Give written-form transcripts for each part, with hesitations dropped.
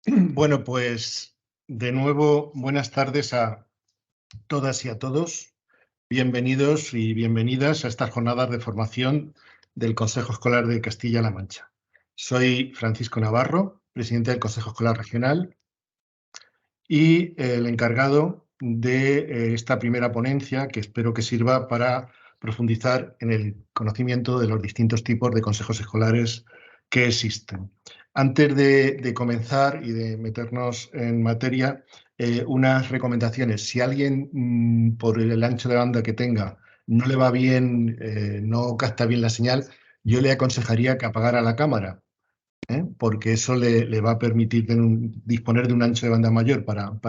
Bueno, pues de nuevo, buenas tardes a todas y a todos. Bienvenidos y bienvenidas a estas jornadas de formación del Consejo Escolar de Castilla-La Mancha. Soy Francisco Navarro, presidente del Consejo Escolar Regional y el encargado de esta primera ponencia que espero que sirva para profundizar en el conocimiento de los distintos tipos de consejos escolares que existen. Antes de comenzar y de meternos en materia, unas recomendaciones. Si alguien, por el ancho de banda que tenga, no le va bien, no capta bien la señal, yo le aconsejaría que apagara la cámara, porque eso le va a permitir disponer de un ancho de banda mayor para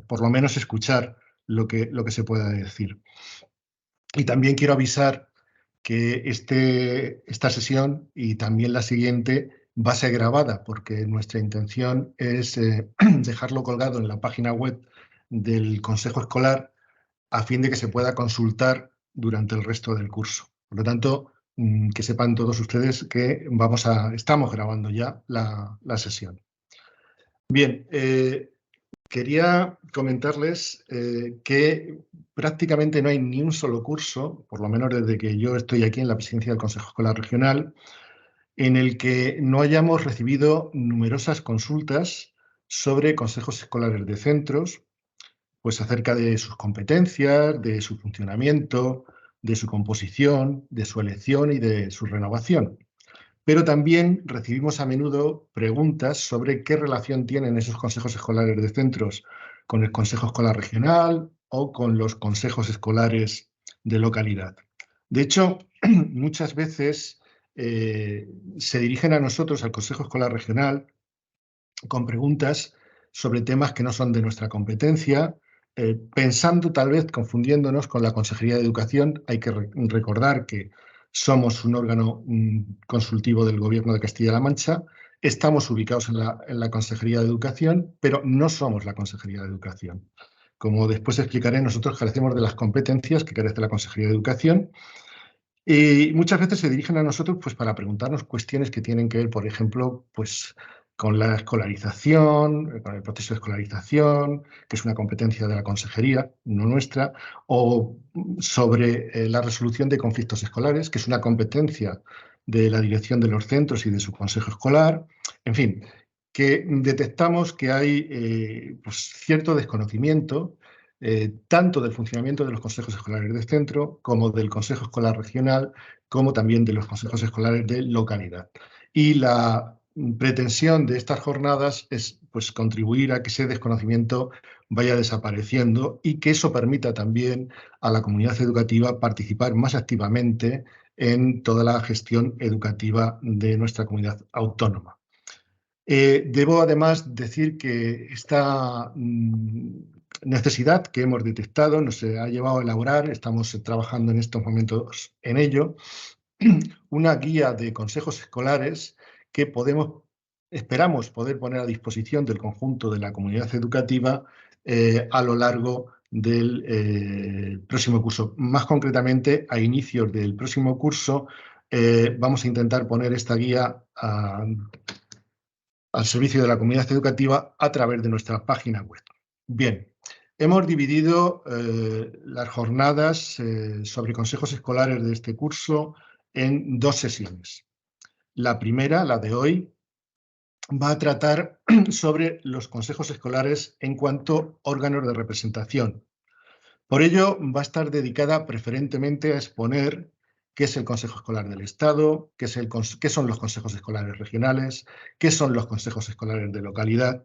por lo menos escuchar lo que se pueda decir. Y también quiero avisar que esta sesión y también la siguiente va a ser grabada, porque nuestra intención es dejarlo colgado en la página web del Consejo Escolar a fin de que se pueda consultar durante el resto del curso. Por lo tanto, que sepan todos ustedes que estamos grabando ya la sesión. Bien, quería comentarles que prácticamente no hay ni un solo curso, por lo menos desde que yo estoy aquí en la presidencia del Consejo Escolar Regional, en el que no hayamos recibido numerosas consultas sobre consejos escolares de centros, pues acerca de sus competencias, de su funcionamiento, de su composición, de su elección y de su renovación. Pero también recibimos a menudo preguntas sobre qué relación tienen esos consejos escolares de centros con el Consejo Escolar Regional o con los consejos escolares de localidad. De hecho, muchas veces se dirigen a nosotros, al Consejo Escolar Regional, con preguntas sobre temas que no son de nuestra competencia, pensando tal vez, confundiéndonos con la Consejería de Educación. Hay que recordar que somos un órgano consultivo del Gobierno de Castilla-La Mancha, estamos ubicados en la Consejería de Educación, pero no somos la Consejería de Educación. Como después explicaré, nosotros carecemos de las competencias que carece la Consejería de Educación, y muchas veces se dirigen a nosotros pues, para preguntarnos cuestiones que tienen que ver, por ejemplo, pues, con la escolarización, con el proceso de escolarización, que es una competencia de la consejería, no nuestra, o sobre la resolución de conflictos escolares, que es una competencia de la dirección de los centros y de su consejo escolar. En fin, que detectamos que hay pues, cierto desconocimiento tanto del funcionamiento de los consejos escolares de centro, como del consejo escolar regional, como también de los consejos escolares de localidad. Y la pretensión de estas jornadas es pues, contribuir a que ese desconocimiento vaya desapareciendo y que eso permita también a la comunidad educativa participar más activamente en toda la gestión educativa de nuestra comunidad autónoma. Debo además decir que esta necesidad que hemos detectado nos ha llevado a elaborar, estamos trabajando en estos momentos en ello, una guía de consejos escolares que esperamos poder poner a disposición del conjunto de la comunidad educativa a lo largo del próximo curso. Más concretamente, a inicios del próximo curso, vamos a intentar poner esta guía al servicio de la comunidad educativa a través de nuestra página web. Bien, hemos dividido las jornadas sobre consejos escolares de este curso en dos sesiones. La primera, la de hoy, va a tratar sobre los consejos escolares en cuanto a órganos de representación. Por ello, va a estar dedicada preferentemente a exponer qué es el Consejo Escolar del Estado, qué son los consejos escolares regionales, qué son los consejos escolares de localidad.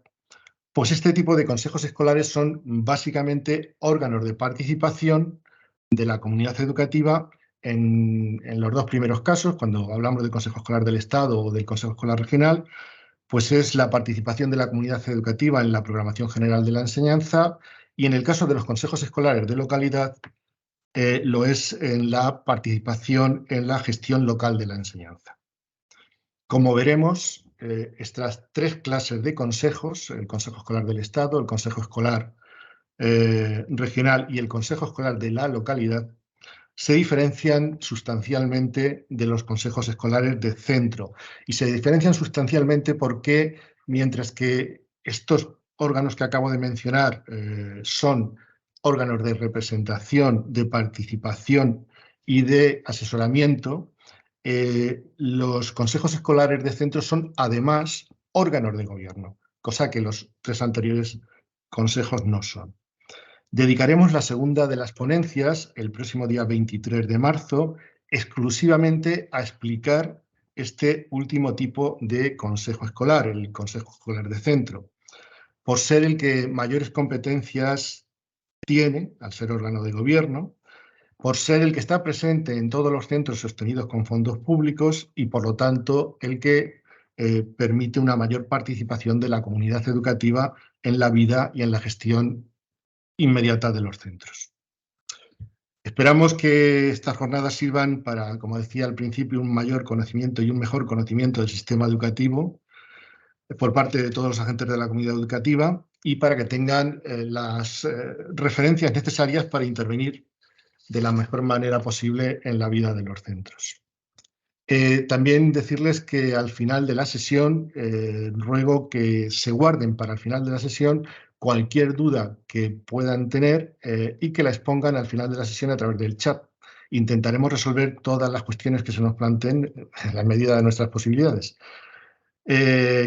Pues este tipo de consejos escolares son básicamente órganos de participación de la comunidad educativa en los dos primeros casos. Cuando hablamos del Consejo Escolar del Estado o del Consejo Escolar Regional, pues es la participación de la comunidad educativa en la programación general de la enseñanza, y en el caso de los consejos escolares de localidad, lo es en la participación en la gestión local de la enseñanza. Como veremos, estas tres clases de consejos, el Consejo Escolar del Estado, el Consejo Escolar Regional y el Consejo Escolar de la localidad, se diferencian sustancialmente de los consejos escolares de centro. Y se diferencian sustancialmente porque, mientras que estos órganos que acabo de mencionar son órganos de representación, de participación y de asesoramiento. Los consejos escolares de centros son además órganos de gobierno, cosa que los 3 anteriores consejos no son. Dedicaremos la segunda de las ponencias, el próximo día 23 de marzo, exclusivamente a explicar este último tipo de consejo escolar, el consejo escolar de centro, por ser el que mayores competencias tiene, al ser órgano de gobierno, por ser el que está presente en todos los centros sostenidos con fondos públicos y, por lo tanto, el que permite una mayor participación de la comunidad educativa en la vida y en la gestión inmediata de los centros. Esperamos que estas jornadas sirvan para, como decía al principio, un mayor conocimiento y un mejor conocimiento del sistema educativo por parte de todos los agentes de la comunidad educativa y para que tengan las referencias necesarias para intervenir de la mejor manera posible en la vida de los centros. También decirles que al final de la sesión ruego que se guarden para el final de la sesión cualquier duda que puedan tener y que la expongan al final de la sesión a través del chat. Intentaremos resolver todas las cuestiones que se nos planteen en la medida de nuestras posibilidades.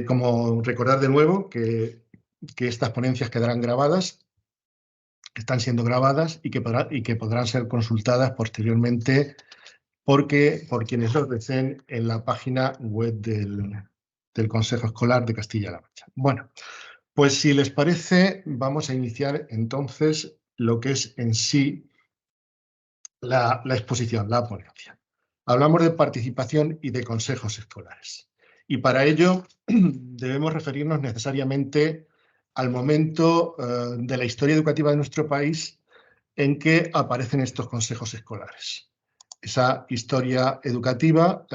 Como recordar de nuevo que estas ponencias quedarán grabadas, están siendo grabadas y que podrán ser consultadas posteriormente por quienes lo deseen en la página web del Consejo Escolar de Castilla-La Mancha. Bueno, pues si les parece, vamos a iniciar entonces lo que es en sí la exposición, la ponencia. Hablamos de participación y de consejos escolares. Y para ello debemos referirnos necesariamente al momento de la historia educativa de nuestro país en que aparecen estos consejos escolares. Esa historia educativa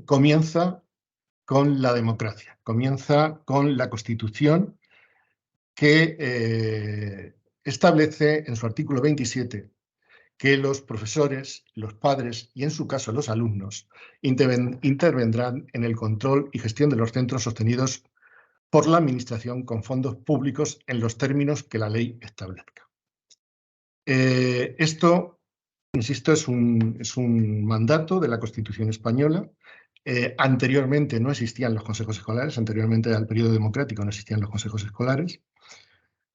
comienza con la democracia, comienza con la Constitución que establece en su artículo 27 que los profesores, los padres y en su caso los alumnos intervendrán en el control y gestión de los centros sostenidos por la Administración con fondos públicos en los términos que la ley establezca. Esto, insisto, es un mandato de la Constitución española. Anteriormente no existían los consejos escolares, anteriormente al periodo democrático no existían los consejos escolares.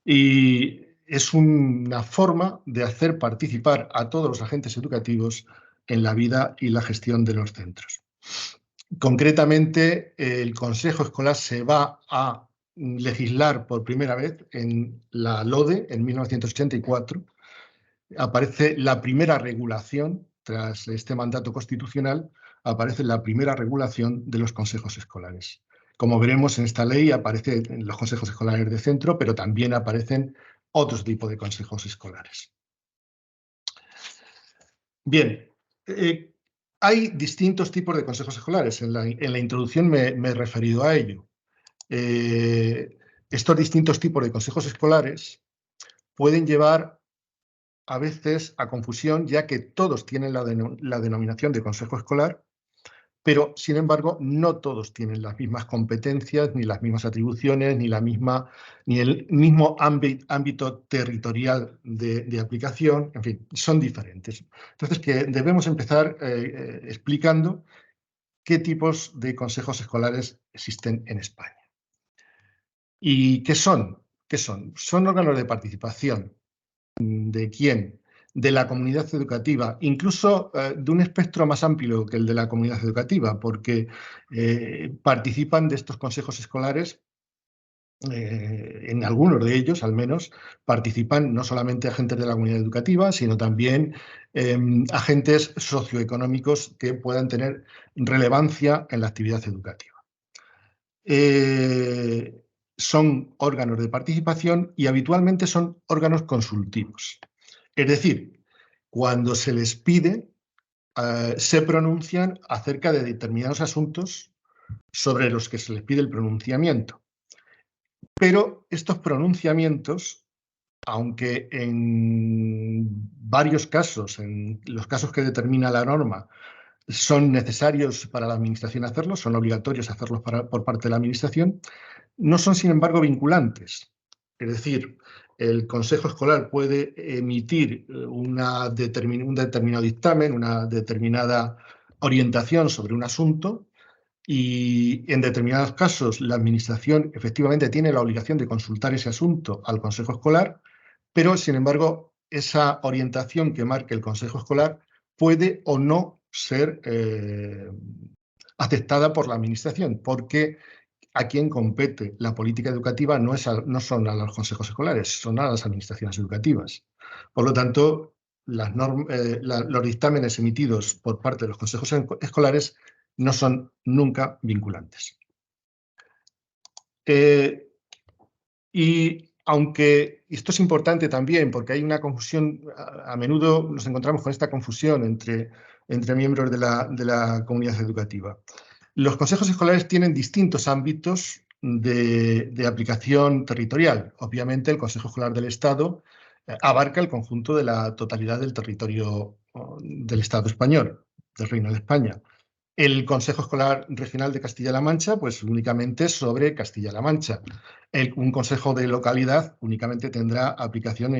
Y es una forma de hacer participar a todos los agentes educativos en la vida y la gestión de los centros. Concretamente, el Consejo Escolar se va a legislar por primera vez en la LODE en 1984. Aparece la primera regulación, tras este mandato constitucional, aparece la primera regulación de los consejos escolares. Como veremos en esta ley aparecen los consejos escolares de centro, pero también aparecen otros tipos de consejos escolares. Bien, hay distintos tipos de consejos escolares. En la introducción me he referido a ello. Estos distintos tipos de consejos escolares pueden llevar a veces a confusión, ya que todos tienen la denominación de consejo escolar, pero, sin embargo, no todos tienen las mismas competencias, ni las mismas atribuciones, ni el mismo ámbito territorial de aplicación, en fin, son diferentes. Entonces, que debemos empezar explicando qué tipos de consejos escolares existen en España. ¿Y qué son? ¿Qué son? Son órganos de participación. ¿De quién? De la comunidad educativa, incluso de un espectro más amplio que el de la comunidad educativa, porque participan de estos consejos escolares, en algunos de ellos al menos, participan no solamente agentes de la comunidad educativa, sino también agentes socioeconómicos que puedan tener relevancia en la actividad educativa. Son órganos de participación y habitualmente son órganos consultivos. Es decir, cuando se les pide, se pronuncian acerca de determinados asuntos sobre los que se les pide el pronunciamiento. Pero estos pronunciamientos, aunque en varios casos, en los casos que determina la norma, son necesarios para la Administración hacerlos, son obligatorios hacerlos por parte de la Administración, No son, sin embargo, vinculantes. Es decir, el Consejo Escolar puede emitir un determinado dictamen, una determinada orientación sobre un asunto, y en determinados casos la Administración efectivamente tiene la obligación de consultar ese asunto al Consejo Escolar, pero, sin embargo, esa orientación que marque el Consejo Escolar puede o no ser aceptada por la Administración, porque a quien compete la política educativa no son a los consejos escolares, son a las administraciones educativas. Por lo tanto, los dictámenes emitidos por parte de los consejos escolares no son nunca vinculantes. Y aunque esto es importante también, porque hay una confusión, a menudo nos encontramos con esta confusión entre miembros de la comunidad educativa. Los consejos escolares tienen distintos ámbitos de aplicación territorial. Obviamente, el Consejo Escolar del Estado abarca el conjunto de la totalidad del territorio del Estado español, del Reino de España. El Consejo Escolar Regional de Castilla-La Mancha, pues únicamente sobre Castilla-La Mancha. Un consejo de localidad únicamente tendrá aplicación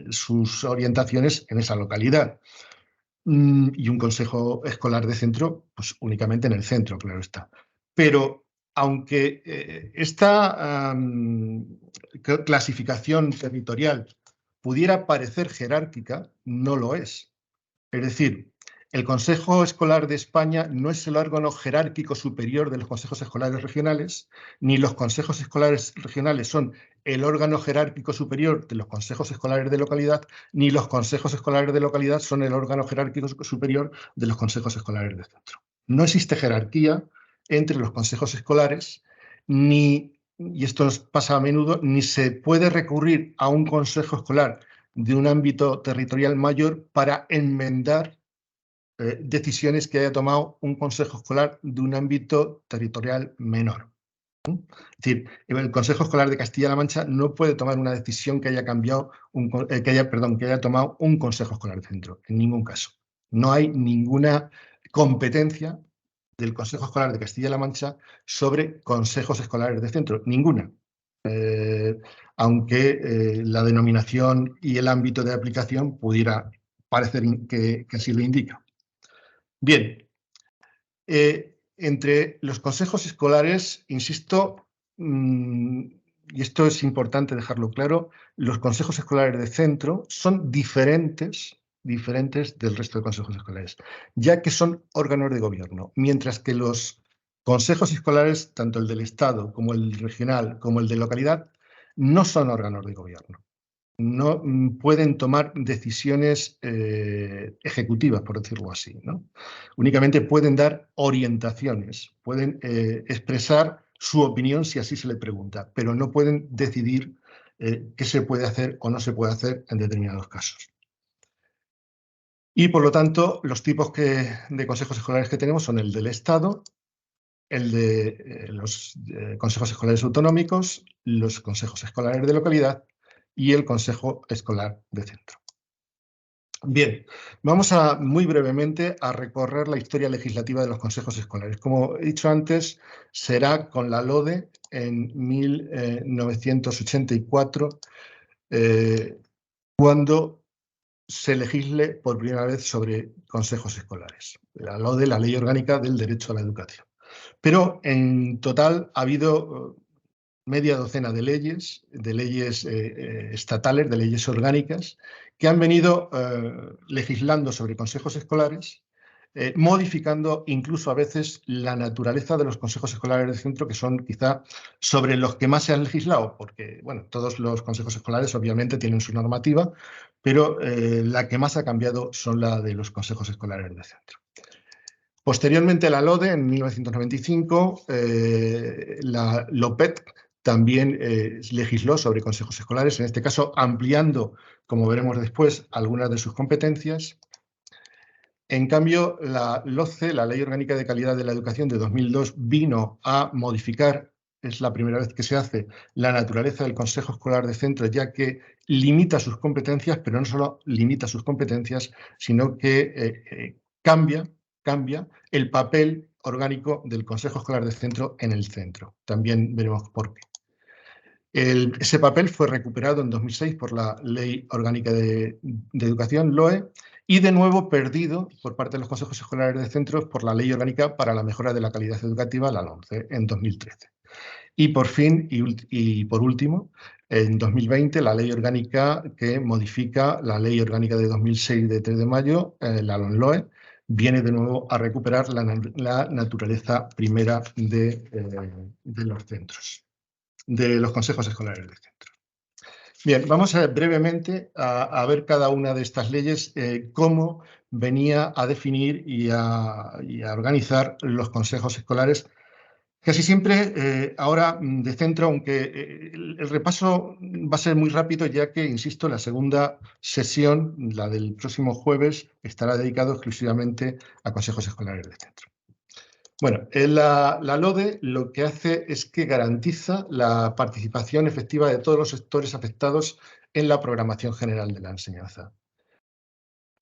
sus orientaciones en esa localidad. Y un consejo escolar de centro, pues únicamente en el centro, claro está. Pero aunque esta clasificación territorial pudiera parecer jerárquica, no lo es. Es decir, el Consejo Escolar de España no es el órgano jerárquico superior de los consejos escolares regionales, ni los consejos escolares regionales son el órgano jerárquico superior de los consejos escolares de localidad, ni los consejos escolares de localidad son el órgano jerárquico superior de los consejos escolares de centro. No existe jerarquía entre los consejos escolares, y esto nos pasa a menudo, ni se puede recurrir a un consejo escolar de un ámbito territorial mayor para enmendar decisiones que haya tomado un consejo escolar de un ámbito territorial menor. Es decir, el Consejo Escolar de Castilla-La Mancha no puede tomar una decisión que haya tomado un Consejo Escolar de Centro, en ningún caso. No hay ninguna competencia del Consejo Escolar de Castilla-La Mancha sobre consejos escolares de centro, ninguna. Aunque la denominación y el ámbito de aplicación pudiera parecer que así lo indica. Bien, entre los consejos escolares, insisto, y esto es importante dejarlo claro, los consejos escolares de centro son diferentes del resto de consejos escolares, ya que son órganos de gobierno, mientras que los consejos escolares, tanto el del Estado como el regional, como el de localidad, no son órganos de gobierno. No pueden tomar decisiones ejecutivas, por decirlo así, ¿no? Únicamente pueden dar orientaciones, pueden expresar su opinión si así se le pregunta, pero no pueden decidir qué se puede hacer o no se puede hacer en determinados casos. Y, por lo tanto, los tipos de consejos escolares que tenemos son el del Estado, el de los consejos escolares autonómicos, los consejos escolares de localidad y el consejo escolar de centro. Bien, vamos muy brevemente a recorrer la historia legislativa de los consejos escolares. Como he dicho antes, será con la LODE en 1984 cuando se legisle por primera vez sobre consejos escolares. La LODE, la Ley Orgánica del Derecho a la Educación. Pero en total ha habido media docena de leyes estatales, de leyes orgánicas, que han venido legislando sobre consejos escolares, modificando incluso a veces la naturaleza de los consejos escolares de centro, que son quizá sobre los que más se han legislado, porque bueno, todos los consejos escolares obviamente tienen su normativa, pero la que más ha cambiado son la de los consejos escolares de centro. Posteriormente a la LODE, en 1995, la LOPET también legisló sobre consejos escolares, en este caso ampliando, como veremos después, algunas de sus competencias. En cambio, la LOCE, la Ley Orgánica de Calidad de la Educación de 2002, vino a modificar, es la primera vez que se hace, la naturaleza del Consejo Escolar de Centro, ya que limita sus competencias, pero no solo limita sus competencias, sino que cambia el papel orgánico del Consejo Escolar de Centro en el centro. También veremos por qué. Ese papel fue recuperado en 2006 por la Ley Orgánica de Educación, LOE, y de nuevo perdido por parte de los consejos escolares de centros por la Ley Orgánica para la Mejora de la Calidad Educativa, la LOMCE, en 2013. Y por fin, y por último, en 2020, la Ley Orgánica que modifica la Ley Orgánica de 2006 de 3 de mayo, la LOMLOE, viene de nuevo a recuperar la naturaleza primera de los centros, de los consejos escolares de centro. Bien, vamos a ver brevemente a ver cada una de estas leyes, cómo venía a definir y a organizar los consejos escolares. Casi siempre, ahora de centro, aunque el repaso va a ser muy rápido, ya que, insisto, la segunda sesión, la del próximo jueves, estará dedicado exclusivamente a consejos escolares de centro. Bueno, la LODE lo que hace es que garantiza la participación efectiva de todos los sectores afectados en la programación general de la enseñanza.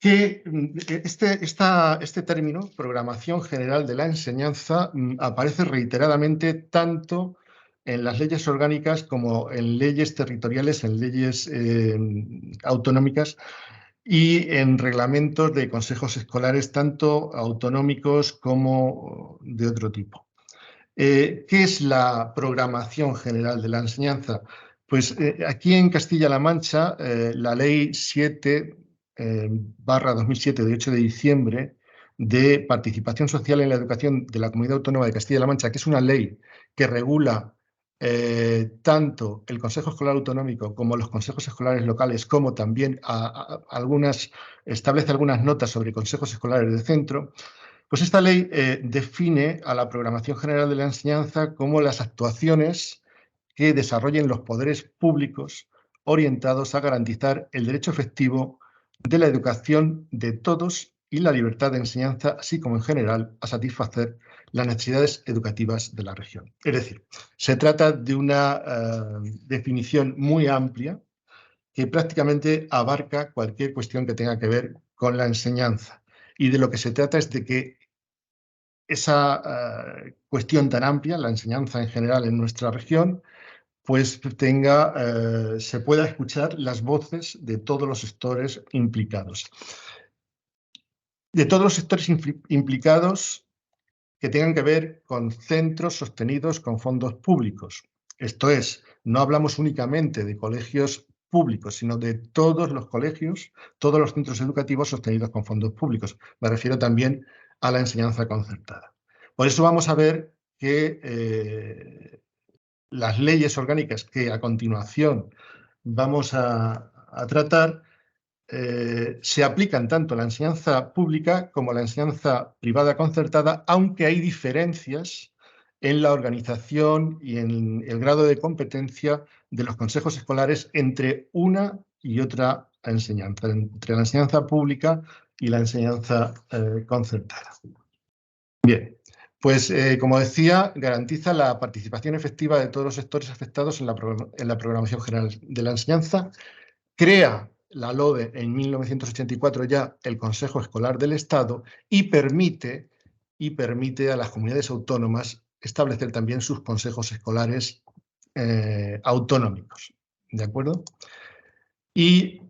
Este término, programación general de la enseñanza, aparece reiteradamente tanto en las leyes orgánicas como en leyes territoriales, en leyes autonómicas y en reglamentos de consejos escolares, tanto autonómicos como de otro tipo. ¿Qué es la programación general de la enseñanza? Pues aquí en Castilla-La Mancha, la Ley 7/2007 de 8 de diciembre de participación social en la educación de la Comunidad Autónoma de Castilla-La Mancha, que es una ley que regula tanto el Consejo Escolar Autonómico como los consejos escolares locales, como también establece algunas notas sobre consejos escolares de centro. Pues esta ley define a la programación general de la enseñanza como las actuaciones que desarrollen los poderes públicos orientados a garantizar el derecho efectivo de la educación de todos y la libertad de enseñanza, así como en general a satisfacer las necesidades educativas de la región. Es decir, se trata de una definición muy amplia que prácticamente abarca cualquier cuestión que tenga que ver con la enseñanza. Y de lo que se trata es de que esa cuestión tan amplia, la enseñanza en general en nuestra región, pues se pueda escuchar las voces de todos los sectores implicados. De todos los sectores implicados que tengan que ver con centros sostenidos con fondos públicos. Esto es, no hablamos únicamente de colegios públicos, sino de todos los colegios, todos los centros educativos sostenidos con fondos públicos. Me refiero también a la enseñanza concertada. Por eso vamos a ver que las leyes orgánicas que a continuación vamos a tratar se aplican tanto a la enseñanza pública como a la enseñanza privada concertada, aunque hay diferencias en la organización y en el grado de competencia de los consejos escolares entre una y otra enseñanza, entre la enseñanza pública y la enseñanza concertada. Bien, pues como decía, garantiza la participación efectiva de todos los sectores afectados en la programación general de la enseñanza, crea la LODE en 1984 ya el Consejo Escolar del Estado y permite a las comunidades autónomas establecer también sus consejos escolares autonómicos. ¿De acuerdo? Y,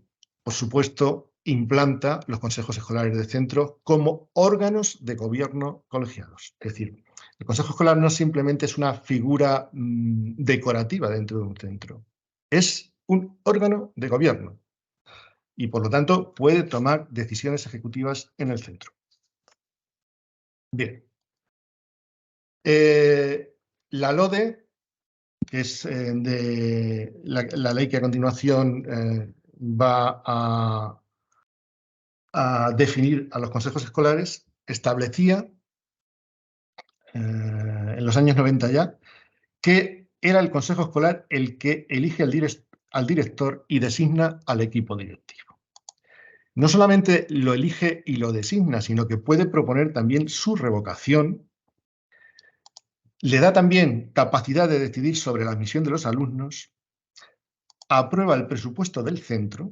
por supuesto, implanta los consejos escolares de centro como órganos de gobierno colegiados. Es decir, el consejo escolar no simplemente es una figura decorativa dentro de un centro, es un órgano de gobierno y, por lo tanto, puede tomar decisiones ejecutivas en el centro. Bien. La LODE, que es la ley que a continuación va a definir a los consejos escolares, establecía en los años 90 ya que era el consejo escolar el que elige al director y designa al equipo directivo. No solamente lo elige y lo designa, sino que puede proponer también su revocación. Le da también capacidad de decidir sobre la admisión de los alumnos, aprueba el presupuesto del centro,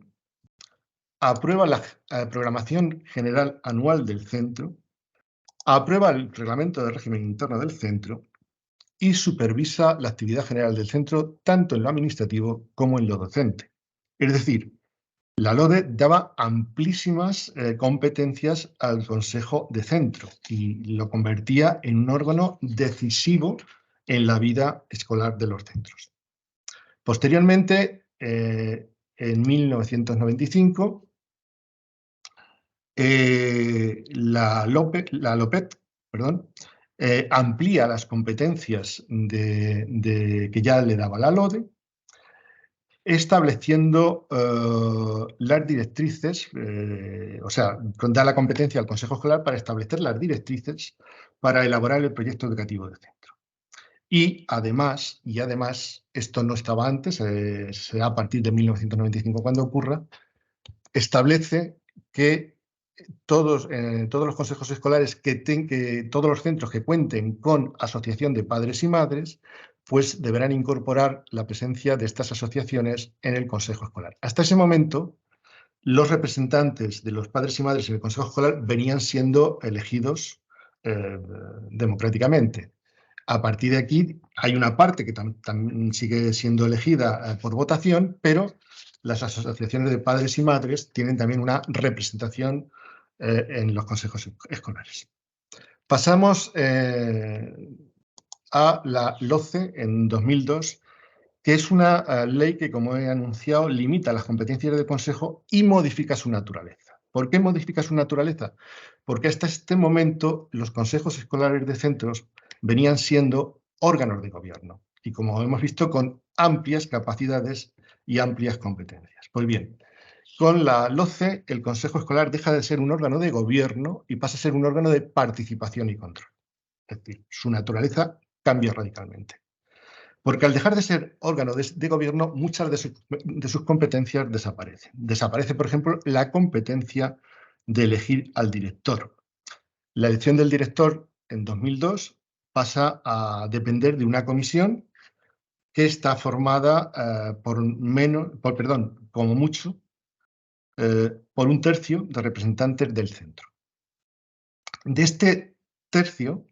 aprueba la programación general anual del centro, aprueba el reglamento de régimen interno del centro y supervisa la actividad general del centro tanto en lo administrativo como en lo docente. Es decir, la LODE daba amplísimas competencias al Consejo de Centro y lo convertía en un órgano decisivo en la vida escolar de los centros. Posteriormente, en 1995, la LOPET, amplía las competencias que ya le daba la LODE, estableciendo las directrices, da la competencia al Consejo Escolar para establecer las directrices para elaborar el proyecto educativo del centro. Y además, esto no estaba antes, será a partir de 1995 cuando ocurra, establece que todos los consejos escolares, todos los centros que cuenten con asociación de padres y madres, pues deberán incorporar la presencia de estas asociaciones en el consejo escolar. Hasta ese momento, los representantes de los padres y madres en el consejo escolar venían siendo elegidos democráticamente. A partir de aquí hay una parte que también sigue siendo elegida por votación, pero las asociaciones de padres y madres tienen también una representación en los consejos escolares. Pasamos a la LOCE en 2002, que es una ley que, como he anunciado, limita las competencias del Consejo y modifica su naturaleza. ¿Por qué modifica su naturaleza? Porque hasta este momento los consejos escolares de centros venían siendo órganos de gobierno y, como hemos visto, con amplias capacidades y amplias competencias. Pues bien, con la LOCE el Consejo Escolar deja de ser un órgano de gobierno y pasa a ser un órgano de participación y control. Es decir, su naturaleza cambia radicalmente. Porque al dejar de ser órgano de gobierno, muchas de sus competencias desaparecen. Desaparece, por ejemplo, la competencia de elegir al director. La elección del director en 2002 pasa a depender de una comisión que está formada como mucho, por un tercio de representantes del centro. De este tercio,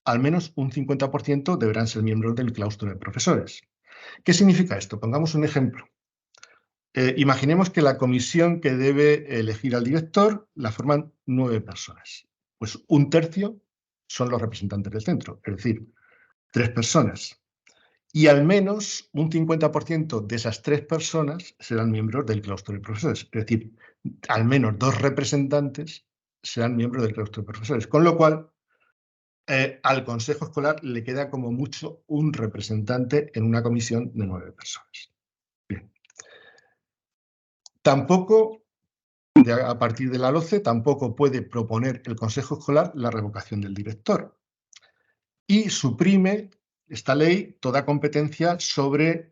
al menos un 50% deberán ser miembros del claustro de profesores. ¿Qué significa esto? Pongamos un ejemplo. Imaginemos que la comisión que debe elegir al director la forman 9 personas. Pues un tercio son los representantes del centro, es decir, 3 personas. Y al menos un 50% de esas 3 personas serán miembros del claustro de profesores. Es decir, al menos 2 representantes serán miembros del claustro de profesores. Con lo cual, al consejo escolar le queda como mucho un representante en una comisión de 9 personas. Bien. Tampoco, a partir de la LOCE, tampoco puede proponer el consejo escolar la revocación del director. Y suprime esta ley toda competencia sobre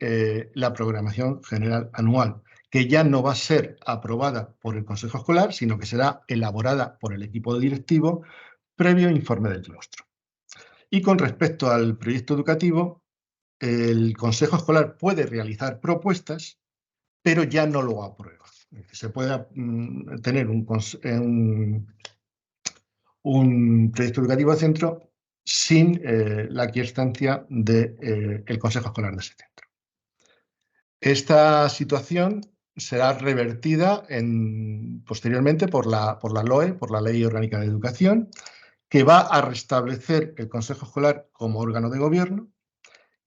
la programación general anual, que ya no va a ser aprobada por el consejo escolar, sino que será elaborada por el equipo directivo previo informe del claustro. Y con respecto al proyecto educativo, el consejo escolar puede realizar propuestas, pero ya no lo aprueba. Se puede tener un proyecto educativo de centro sin la aquiescencia del consejo escolar de ese centro. Esta situación será revertida posteriormente por la LOE, por la Ley Orgánica de Educación, que va a restablecer el consejo escolar como órgano de gobierno,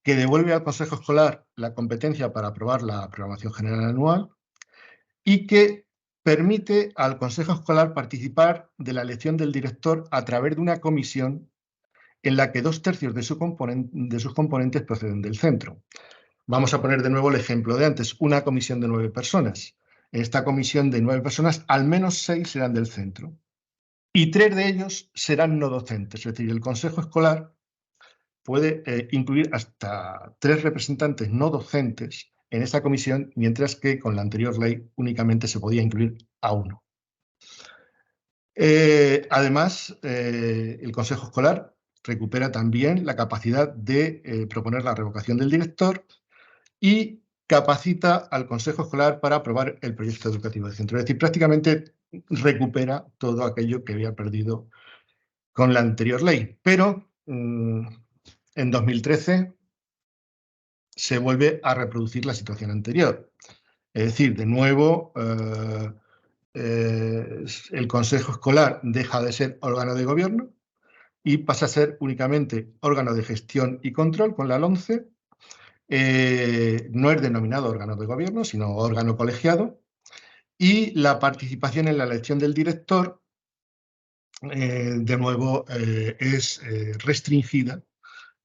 que devuelve al consejo escolar la competencia para aprobar la programación general anual y que permite al consejo escolar participar de la elección del director a través de una comisión en la que 2/3 de sus componentes proceden del centro. Vamos a poner de nuevo el ejemplo de antes, una comisión de 9 personas. En esta comisión de 9 personas, al menos 6 serán del centro y 3 de ellos serán no docentes, es decir, el consejo escolar puede incluir hasta 3 representantes no docentes en esta comisión, mientras que con la anterior ley únicamente se podía incluir a 1. Además, el consejo escolar recupera también la capacidad de proponer la revocación del director y capacita al consejo escolar para aprobar el proyecto educativo del centro. Es decir, prácticamente recupera todo aquello que había perdido con la anterior ley. Pero en 2013 se vuelve a reproducir la situación anterior. Es decir, de nuevo, el Consejo Escolar deja de ser órgano de gobierno y pasa a ser únicamente órgano de gestión y control con la LOMCE. No es denominado órgano de gobierno, sino órgano colegiado. Y la participación en la elección del director, de nuevo, es restringida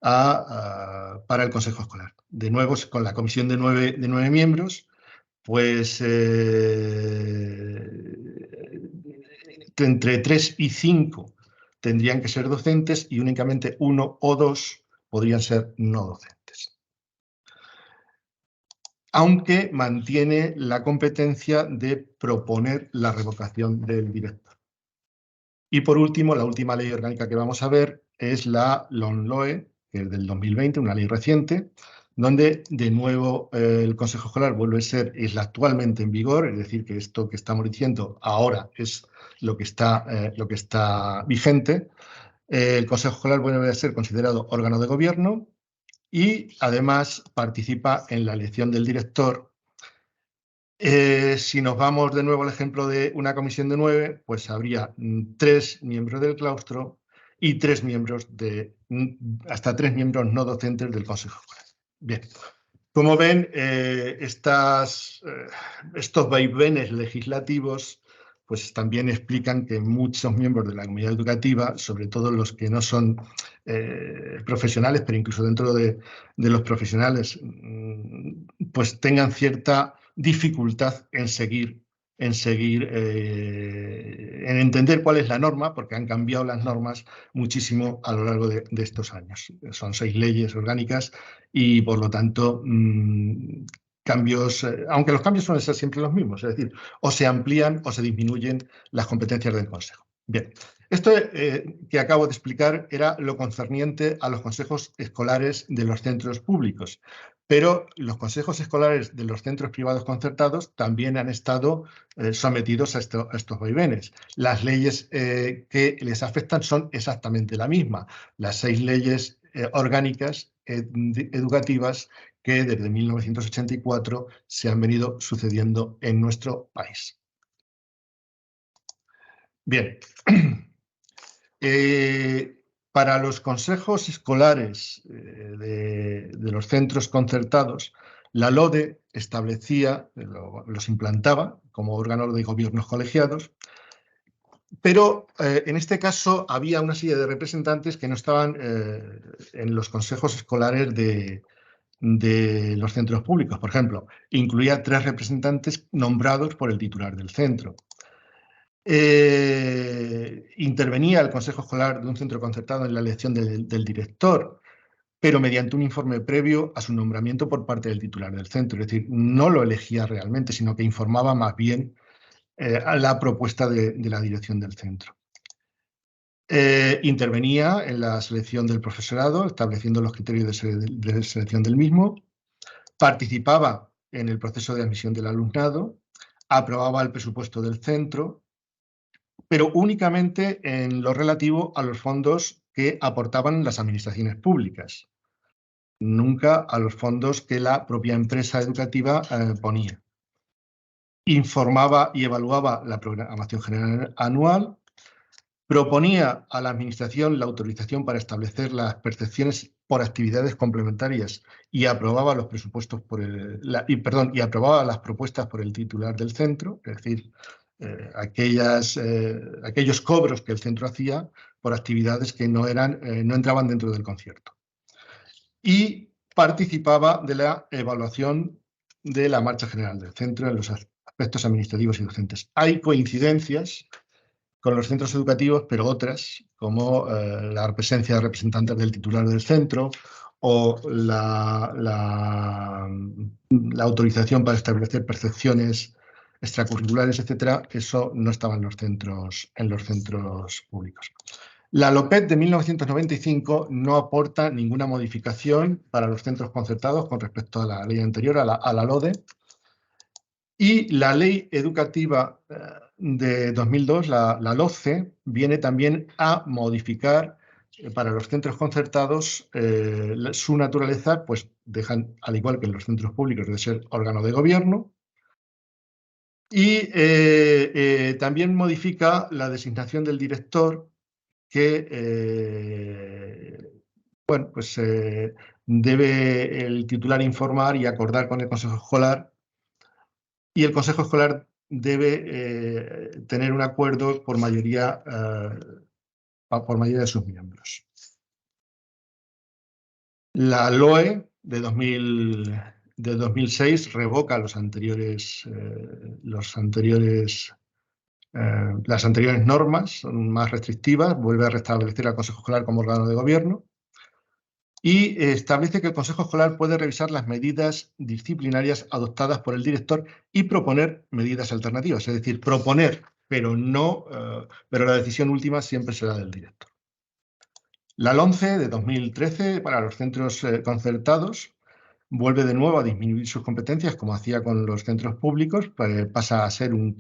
para el Consejo Escolar. De nuevo, con la comisión de nueve miembros, pues entre 3 y 5 tendrían que ser docentes y únicamente 1 o 2 podrían ser no docentes. Aunque mantiene la competencia de proponer la revocación del director. Y por último, la última ley orgánica que vamos a ver es la LOMLOE, que es del 2020, una ley reciente, donde de nuevo el Consejo Escolar vuelve a ser, es la actualmente en vigor, es decir, que esto que estamos diciendo ahora es lo que está vigente. El Consejo Escolar vuelve a ser considerado órgano de gobierno y además participa en la elección del director. Si nos vamos de nuevo al ejemplo de una comisión de 9, pues habría 3 miembros del claustro y hasta 3 miembros no docentes del Consejo Escolar. Bien, como ven, estos vaivenes legislativos pues también explican que muchos miembros de la comunidad educativa, sobre todo los que no son profesionales, pero incluso dentro de los profesionales, pues tengan cierta dificultad en entender cuál es la norma, porque han cambiado las normas muchísimo a lo largo de estos años. Son 6 leyes orgánicas y, por lo tanto, cambios, aunque los cambios suelen ser siempre los mismos, es decir, o se amplían o se disminuyen las competencias del Consejo. Bien, esto que acabo de explicar era lo concerniente a los consejos escolares de los centros públicos, pero los consejos escolares de los centros privados concertados también han estado sometidos a estos vaivenes. Las leyes que les afectan son exactamente la misma, las 6 leyes orgánicas educativas que desde 1984 se han venido sucediendo en nuestro país. Bien, para los consejos escolares de los centros concertados, la LODE establecía, los implantaba como órganos de gobiernos colegiados, pero en este caso había una serie de representantes que no estaban en los consejos escolares de los centros públicos. Por ejemplo, incluía 3 representantes nombrados por el titular del centro. Intervenía el Consejo Escolar de un centro concertado en la elección del director, pero mediante un informe previo a su nombramiento por parte del titular del centro. Es decir, no lo elegía realmente, sino que informaba más bien a la propuesta de la dirección del centro. Intervenía en la selección del profesorado, estableciendo los criterios de selección del mismo. Participaba en el proceso de admisión del alumnado, aprobaba el presupuesto del centro, pero únicamente en lo relativo a los fondos que aportaban las administraciones públicas, nunca a los fondos que la propia empresa educativa ponía. Informaba y evaluaba la programación general anual, proponía a la Administración la autorización para establecer las percepciones por actividades complementarias y aprobaba los presupuestos y aprobaba las propuestas por el titular del centro, es decir, aquellos cobros que el centro hacía por actividades que no entraban dentro del concierto. Y participaba de la evaluación de la marcha general del centro en los aspectos administrativos y docentes. Hay coincidencias con los centros educativos, pero otras, como la presencia de representantes del titular del centro o la autorización para establecer percepciones extracurriculares, etcétera, eso no estaba en los centros públicos. La LOPET de 1995 no aporta ninguna modificación para los centros concertados con respecto a la ley anterior, a la LODE, y la ley educativa de 2002, la LOCE, viene también a modificar para los centros concertados, su naturaleza, pues dejan, al igual que en los centros públicos, de ser órgano de gobierno. Y también modifica la designación del director, que bueno, pues debe el titular informar y acordar con el Consejo Escolar, y el Consejo Escolar debe tener un acuerdo por mayoría de sus miembros. La LOE de 2006 revoca las anteriores normas, son más restrictivas, vuelve a restablecer al Consejo Escolar como órgano de gobierno y establece que el Consejo Escolar puede revisar las medidas disciplinarias adoptadas por el director y proponer medidas alternativas, es decir, proponer, pero la decisión última siempre será del director. La LOMCE de 2013 para los centros concertados vuelve de nuevo a disminuir sus competencias, como hacía con los centros públicos, pasa a ser un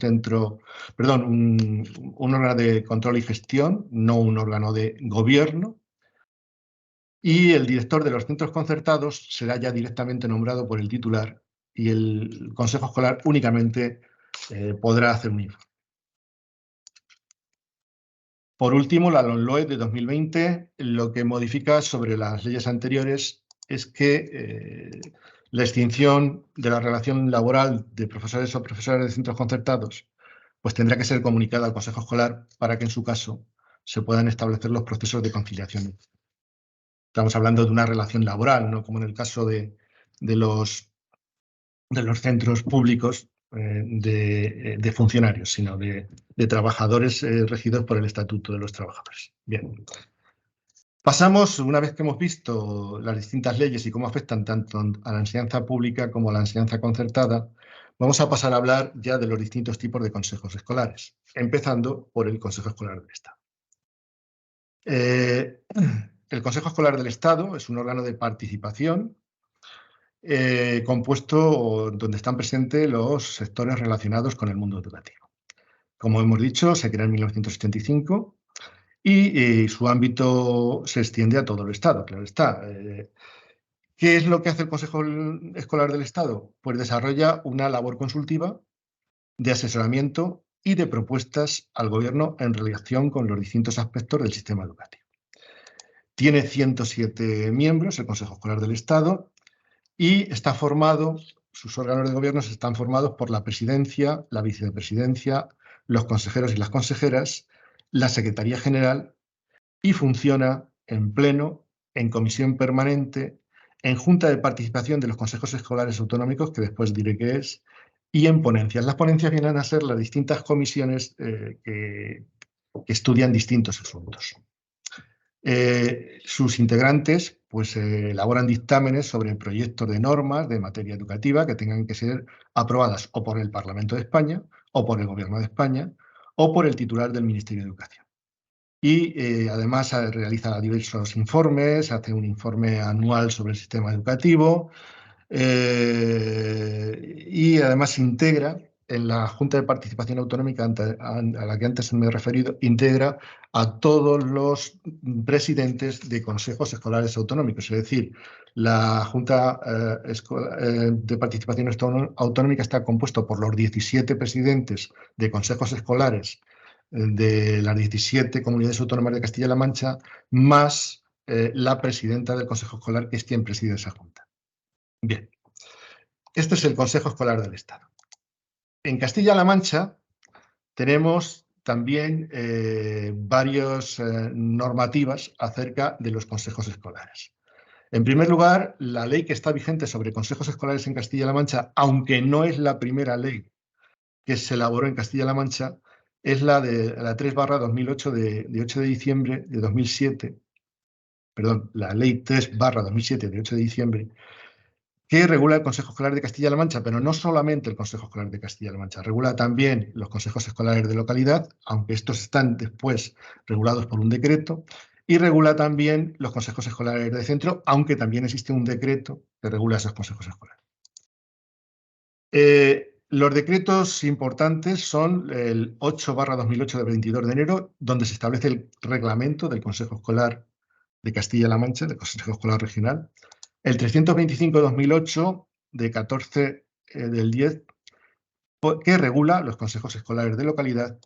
órgano de control y gestión, no un órgano de gobierno, y el director de los centros concertados será ya directamente nombrado por el titular y el Consejo Escolar únicamente podrá hacer un informe. Por último, la LOMLOE de 2020 lo que modifica sobre las leyes anteriores es que la extinción de la relación laboral de profesores o profesoras de centros concertados pues tendrá que ser comunicada al Consejo Escolar para que en su caso se puedan establecer los procesos de conciliación. Estamos hablando de una relación laboral, no como en el caso de los centros públicos de funcionarios, sino de trabajadores regidos por el Estatuto de los Trabajadores. Bien. Pasamos, una vez que hemos visto las distintas leyes y cómo afectan tanto a la enseñanza pública como a la enseñanza concertada, vamos a pasar a hablar ya de los distintos tipos de consejos escolares, empezando por el Consejo Escolar del Estado. El Consejo Escolar del Estado es un órgano de participación compuesto donde están presentes los sectores relacionados con el mundo educativo. Como hemos dicho, se crea en 1975 y su ámbito se extiende a todo el Estado, claro está. ¿Qué es lo que hace el Consejo Escolar del Estado? Pues desarrolla una labor consultiva de asesoramiento y de propuestas al Gobierno en relación con los distintos aspectos del sistema educativo. Tiene 107 miembros, el Consejo Escolar del Estado, y está formado, sus órganos de gobierno están formados por la presidencia, la vicepresidencia, los consejeros y las consejeras, la Secretaría General, y funciona en pleno, en comisión permanente, en junta de participación de los consejos escolares autonómicos, que después diré qué es, y en ponencias. Las ponencias vienen a ser las distintas comisiones que estudian distintos asuntos. Sus integrantes pues, elaboran dictámenes sobre proyectos de normas de materia educativa que tengan que ser aprobadas o por el Parlamento de España, o por el Gobierno de España, o por el titular del Ministerio de Educación. Y además realiza diversos informes, hace un informe anual sobre el sistema educativo y además integra en la Junta de Participación Autonómica a la que antes me he referido, integra a todos los presidentes de consejos escolares autonómicos. Es decir, la Junta de Participación Autonómica está compuesta por los 17 presidentes de consejos escolares de las 17 comunidades autónomas de Castilla-La Mancha, más la presidenta del Consejo Escolar, que es quien preside esa Junta. Bien, este es el Consejo Escolar del Estado. En Castilla-La Mancha tenemos también varias normativas acerca de los consejos escolares. En primer lugar, la ley que está vigente sobre consejos escolares en Castilla-La Mancha, aunque no es la primera ley que se elaboró en Castilla-La Mancha, es la de la 3/2008 de 8 de diciembre de 2007, perdón, la ley 3/2007 de 8 de diciembre, que regula el Consejo Escolar de Castilla-La Mancha, pero no solamente el Consejo Escolar de Castilla-La Mancha, regula también los consejos escolares de localidad, aunque estos están después regulados por un decreto, y regula también los consejos escolares de centro, aunque también existe un decreto que regula esos consejos escolares. Los decretos importantes son el 8/2008 de 22 de enero, donde se establece el reglamento del Consejo Escolar de Castilla-La Mancha, del Consejo Escolar Regional, el 325/2008 de 14 del 10, que regula los consejos escolares de localidad,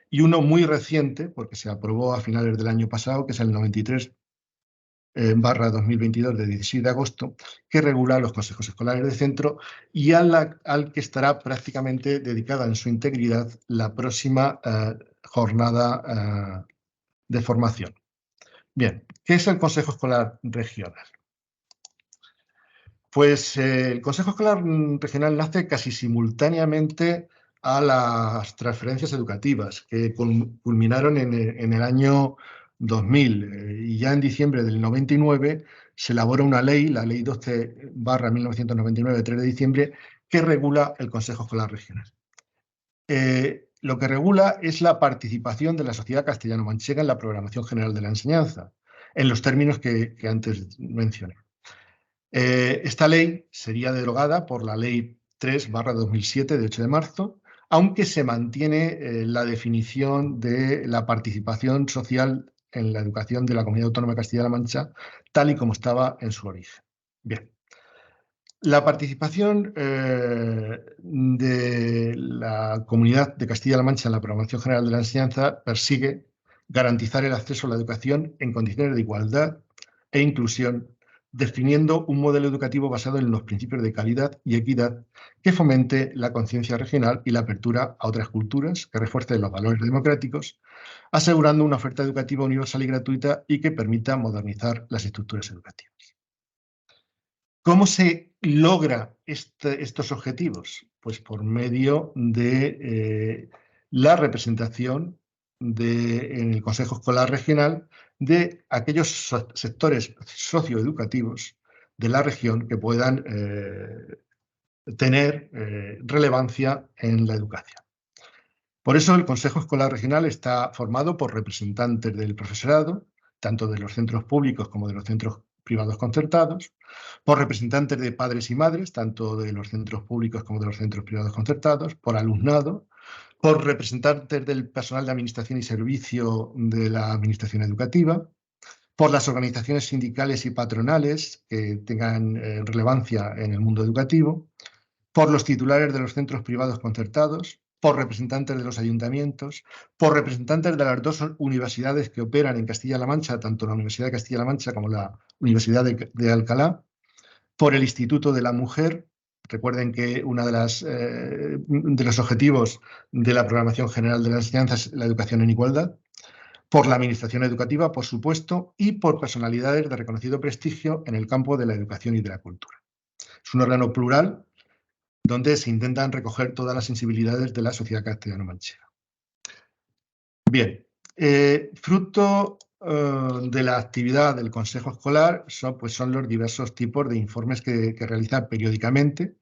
y uno muy reciente, porque se aprobó a finales del año pasado, que es el 93/2022 de 16 de agosto, que regula los consejos escolares de centro y al que estará prácticamente dedicada en su integridad la próxima jornada de formación. Bien, ¿qué es el Consejo Escolar Regional? Pues el Consejo Escolar Regional nace casi simultáneamente a las transferencias educativas, que culminaron en el año 2000. Y ya en diciembre del 99 se elabora una ley, la Ley 12/1999, 3 de diciembre, que regula el Consejo Escolar Regional. Lo que regula es la participación de la sociedad castellano-manchega en la programación general de la enseñanza, en los términos que antes mencioné. Esta ley sería derogada por la Ley 3/2007 de 8 de marzo, aunque se mantiene la definición de la participación social en la educación de la Comunidad Autónoma de Castilla-La Mancha, tal y como estaba en su origen. Bien. La participación de la Comunidad de Castilla-La Mancha en la programación general de la enseñanza persigue garantizar el acceso a la educación en condiciones de igualdad e inclusión, definiendo un modelo educativo basado en los principios de calidad y equidad que fomente la conciencia regional y la apertura a otras culturas, que refuerce los valores democráticos, asegurando una oferta educativa universal y gratuita y que permita modernizar las estructuras educativas. ¿Cómo se logra estos objetivos? Pues por medio de la representación en el Consejo Escolar Regional de aquellos sectores socioeducativos de la región que puedan tener relevancia en la educación. Por eso el Consejo Escolar Regional está formado por representantes del profesorado, tanto de los centros públicos como de los centros privados concertados, por representantes de padres y madres, tanto de los centros públicos como de los centros privados concertados, por alumnado, por representantes del personal de administración y servicio de la administración educativa, por las organizaciones sindicales y patronales que tengan relevancia en el mundo educativo, por los titulares de los centros privados concertados, por representantes de los ayuntamientos, por representantes de las dos universidades que operan en Castilla-La Mancha, tanto la Universidad de Castilla-La Mancha como la Universidad de Alcalá, por el Instituto de la Mujer. Recuerden que uno de los objetivos de la Programación General de la Enseñanza es la educación en igualdad, por la Administración Educativa, por supuesto, y por personalidades de reconocido prestigio en el campo de la educación y de la cultura. Es un órgano plural donde se intentan recoger todas las sensibilidades de la sociedad castellano-manchega. Bien, fruto de la actividad del Consejo Escolar son los diversos tipos de informes que realiza periódicamente.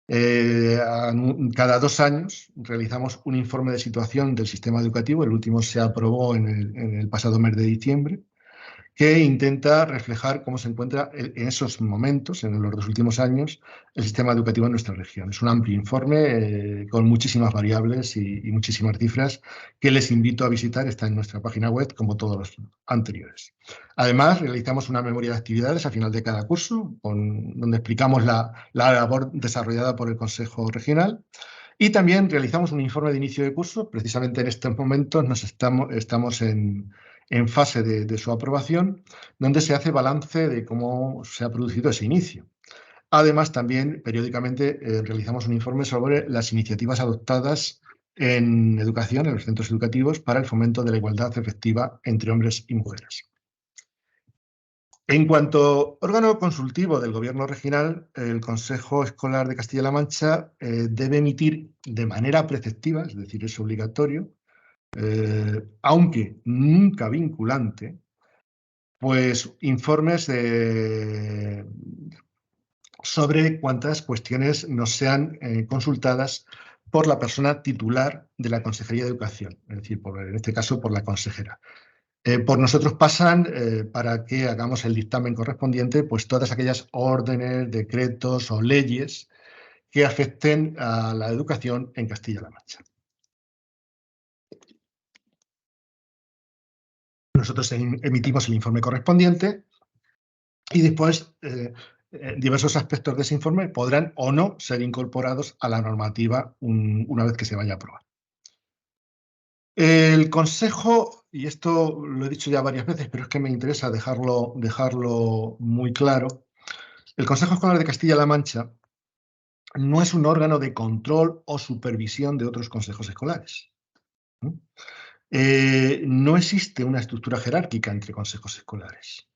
Cada 2 años realizamos un informe de situación del sistema educativo, el último se aprobó en el pasado mes de diciembre, que intenta reflejar cómo se encuentra en esos momentos, en los 2 últimos años, el sistema educativo en nuestra región. Es un amplio informe con muchísimas variables y muchísimas cifras que les invito a visitar. Está en nuestra página web, como todos los anteriores. Además, realizamos una memoria de actividades a final de cada curso, donde explicamos la labor desarrollada por el Consejo Regional. Y también realizamos un informe de inicio de curso. Precisamente en estos momentos estamos en fase de su aprobación, donde se hace balance de cómo se ha producido ese inicio. Además, también periódicamente realizamos un informe sobre las iniciativas adoptadas en educación, en los centros educativos, para el fomento de la igualdad efectiva entre hombres y mujeres. En cuanto órgano consultivo del Gobierno regional, el Consejo Escolar de Castilla-La Mancha debe emitir de manera preceptiva, es decir, es obligatorio, aunque nunca vinculante, pues informes sobre cuántas cuestiones nos sean consultadas por la persona titular de la Consejería de Educación, es decir, en este caso por la consejera. Por nosotros pasan, para que hagamos el dictamen correspondiente, pues todas aquellas órdenes, decretos o leyes que afecten a la educación en Castilla-La Mancha. Nosotros emitimos el informe correspondiente y después diversos aspectos de ese informe podrán o no ser incorporados a la normativa una vez que se vaya a aprobar. El Consejo, y esto lo he dicho ya varias veces, pero es que me interesa dejarlo muy claro, el Consejo Escolar de Castilla-La Mancha no es un órgano de control o supervisión de otros consejos escolares. No existe una estructura jerárquica entre consejos escolares.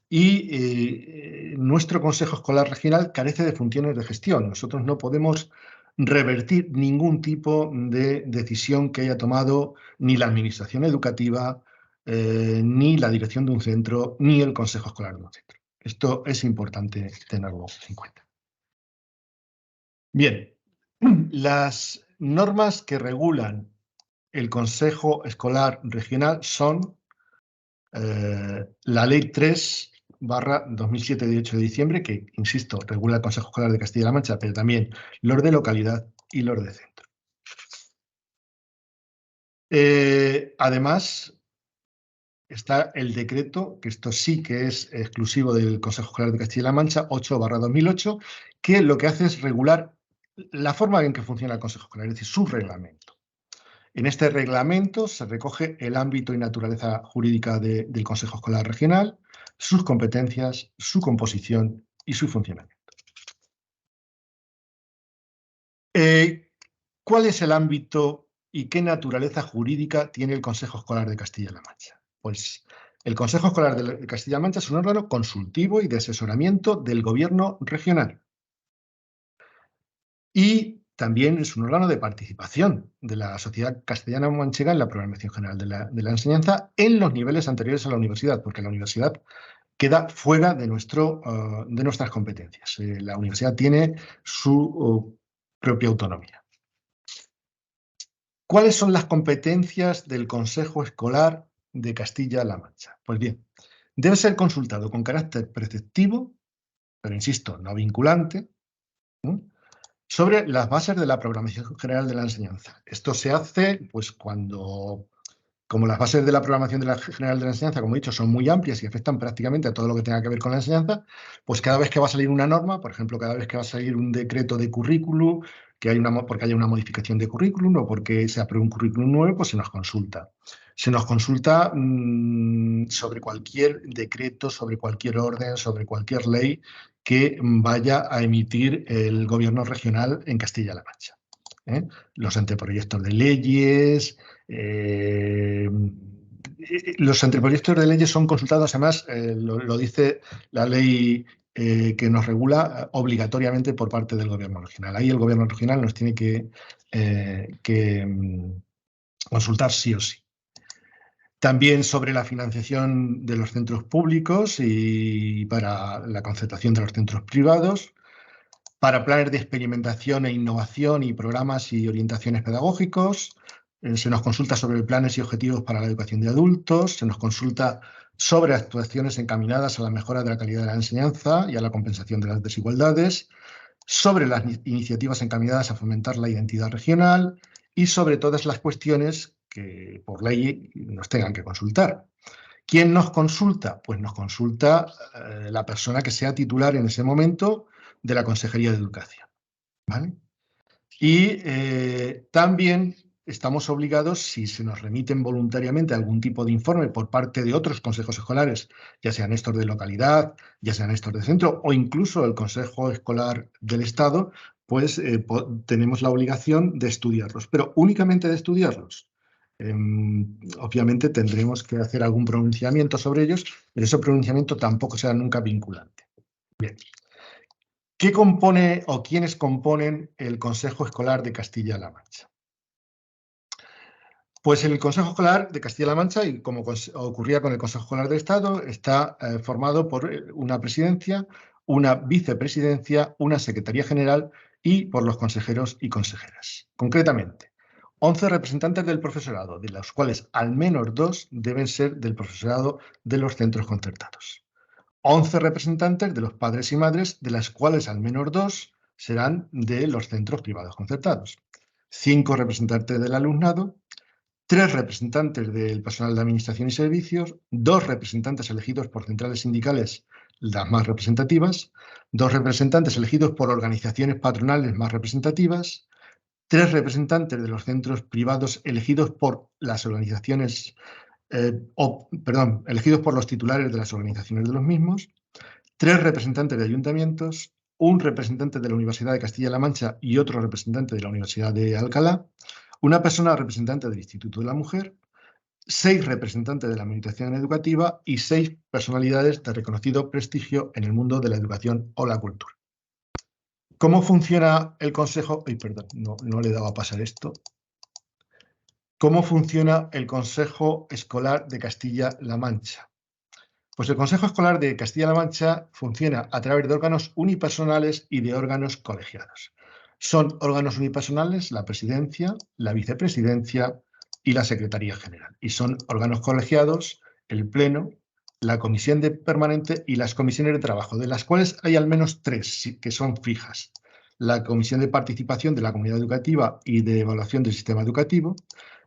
Y nuestro Consejo Escolar Regional carece de funciones de gestión. Nosotros no podemos revertir ningún tipo de decisión que haya tomado ni la Administración Educativa, ni la dirección de un centro, ni el Consejo Escolar de un centro. Esto es importante tenerlo en cuenta. Bien, las normas que regulan el Consejo Escolar Regional son la Ley 3/2007 de 8 de diciembre, que, insisto, regula el Consejo Escolar de Castilla-La Mancha, pero también los de localidad y los de centro. Además, está el decreto, que esto sí que es exclusivo del Consejo Escolar de Castilla-La Mancha, 8/2008, que lo que hace es regular la forma en que funciona el Consejo Escolar, es decir, su reglamento. En este reglamento se recoge el ámbito y naturaleza jurídica del Consejo Escolar Regional, sus competencias, su composición y su funcionamiento. ¿Cuál es el ámbito y qué naturaleza jurídica tiene el Consejo Escolar de Castilla-La Mancha? Pues el Consejo Escolar de Castilla-La Mancha es un órgano consultivo y de asesoramiento del Gobierno regional. Y también es un órgano de participación de la sociedad castellano-manchega en la programación general de la enseñanza en los niveles anteriores a la universidad, porque la universidad queda fuera de nuestras competencias. La universidad tiene su propia autonomía. ¿Cuáles son las competencias del Consejo Escolar de Castilla-La Mancha? Pues bien, debe ser consultado con carácter preceptivo, pero insisto, no vinculante, sobre las bases de la programación general de la enseñanza. Esto se hace pues cuando, como las bases de la programación general de la enseñanza, como he dicho, son muy amplias y afectan prácticamente a todo lo que tenga que ver con la enseñanza, pues cada vez que va a salir una norma, por ejemplo, cada vez que va a salir un decreto de currículum, porque haya una modificación de currículum o porque se apruebe un currículum nuevo, pues se nos consulta. Se nos consulta sobre cualquier decreto, sobre cualquier orden, sobre cualquier ley que vaya a emitir el gobierno regional en Castilla-La Mancha. Los anteproyectos de leyes, los anteproyectos de leyes son consultados, además, lo dice la ley que nos regula obligatoriamente por parte del gobierno regional. Ahí el gobierno regional nos tiene que consultar sí o sí. También sobre la financiación de los centros públicos y para la concertación de los centros privados, para planes de experimentación e innovación y programas y orientaciones pedagógicos. Se nos consulta sobre planes y objetivos para la educación de adultos, se nos consulta sobre actuaciones encaminadas a la mejora de la calidad de la enseñanza y a la compensación de las desigualdades, sobre las iniciativas encaminadas a fomentar la identidad regional y sobre todas las cuestiones que por ley nos tengan que consultar. ¿Quién nos consulta? Pues nos consulta la persona que sea titular en ese momento de la Consejería de Educación. ¿Vale? Y también estamos obligados, si se nos remiten voluntariamente algún tipo de informe por parte de otros consejos escolares, ya sean estos de localidad, ya sean estos de centro o incluso el Consejo Escolar del Estado, pues tenemos la obligación de estudiarlos, pero únicamente de estudiarlos. Obviamente tendremos que hacer algún pronunciamiento sobre ellos, pero ese pronunciamiento tampoco será nunca vinculante. Bien. ¿Qué compone o quiénes componen el Consejo Escolar de Castilla-La Mancha? Pues el Consejo Escolar de Castilla-La Mancha, y como ocurría con el Consejo Escolar del Estado, está formado por una presidencia, una vicepresidencia, una secretaría general y por los consejeros y consejeras. Concretamente, 11 representantes del profesorado, de los cuales al menos 2 deben ser del profesorado de los centros concertados. 11 representantes de los padres y madres, de las cuales al menos 2 serán de los centros privados concertados. 5 representantes del alumnado, 3 representantes del personal de administración y servicios, 2 representantes elegidos por centrales sindicales, las más representativas, 2 representantes elegidos por organizaciones patronales más representativas, 3 representantes de los centros privados elegidos por las organizaciones, elegidos por los titulares de las organizaciones de los mismos, 3 representantes de ayuntamientos, un representante de la Universidad de Castilla-La Mancha y otro representante de la Universidad de Alcalá, una persona representante del Instituto de la Mujer, 6 representantes de la Administración Educativa y 6 personalidades de reconocido prestigio en el mundo de la educación o la cultura. ¿Cómo funciona el Consejo? Ay, perdón, no le daba a pasar esto. ¿Cómo funciona el Consejo Escolar de Castilla-La Mancha? Pues el Consejo Escolar de Castilla-La Mancha funciona a través de órganos unipersonales y de órganos colegiados. Son órganos unipersonales la presidencia, la vicepresidencia y la secretaría general. Y son órganos colegiados el pleno, la comisión permanente y las comisiones de trabajo, de las cuales hay al menos 3 que son fijas. La comisión de participación de la comunidad educativa y de evaluación del sistema educativo,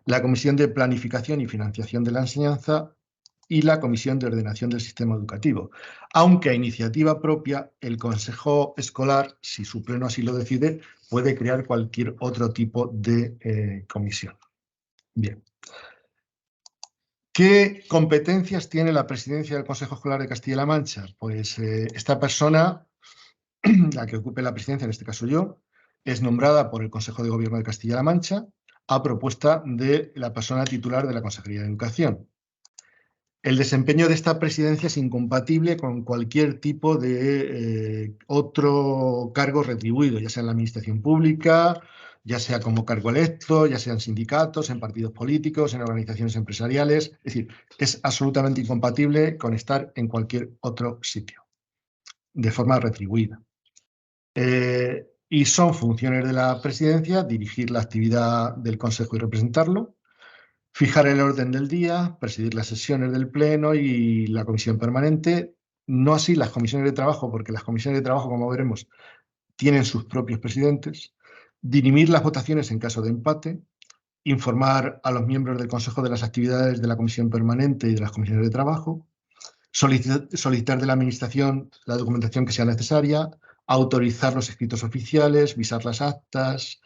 la comisión de planificación y financiación de la enseñanza y la Comisión de Ordenación del Sistema Educativo, aunque a iniciativa propia el Consejo Escolar, si su pleno así lo decide, puede crear cualquier otro tipo de comisión. Bien. ¿Qué competencias tiene la presidencia del Consejo Escolar de Castilla-La Mancha? Pues esta persona, la que ocupe la presidencia, en este caso yo, es nombrada por el Consejo de Gobierno de Castilla-La Mancha a propuesta de la persona titular de la Consejería de Educación. El desempeño de esta presidencia es incompatible con cualquier tipo de otro cargo retribuido, ya sea en la administración pública, ya sea como cargo electo, ya sea en sindicatos, en partidos políticos, en organizaciones empresariales. Es decir, es absolutamente incompatible con estar en cualquier otro sitio, de forma retribuida. Y son funciones de la presidencia dirigir la actividad del Consejo y representarlo, fijar el orden del día, presidir las sesiones del Pleno y la comisión permanente, no así las comisiones de trabajo, porque las comisiones de trabajo, como veremos, tienen sus propios presidentes, dirimir las votaciones en caso de empate, informar a los miembros del Consejo de las actividades de la comisión permanente y de las comisiones de trabajo, solicitar de la Administración la documentación que sea necesaria, autorizar los escritos oficiales, visar las actas,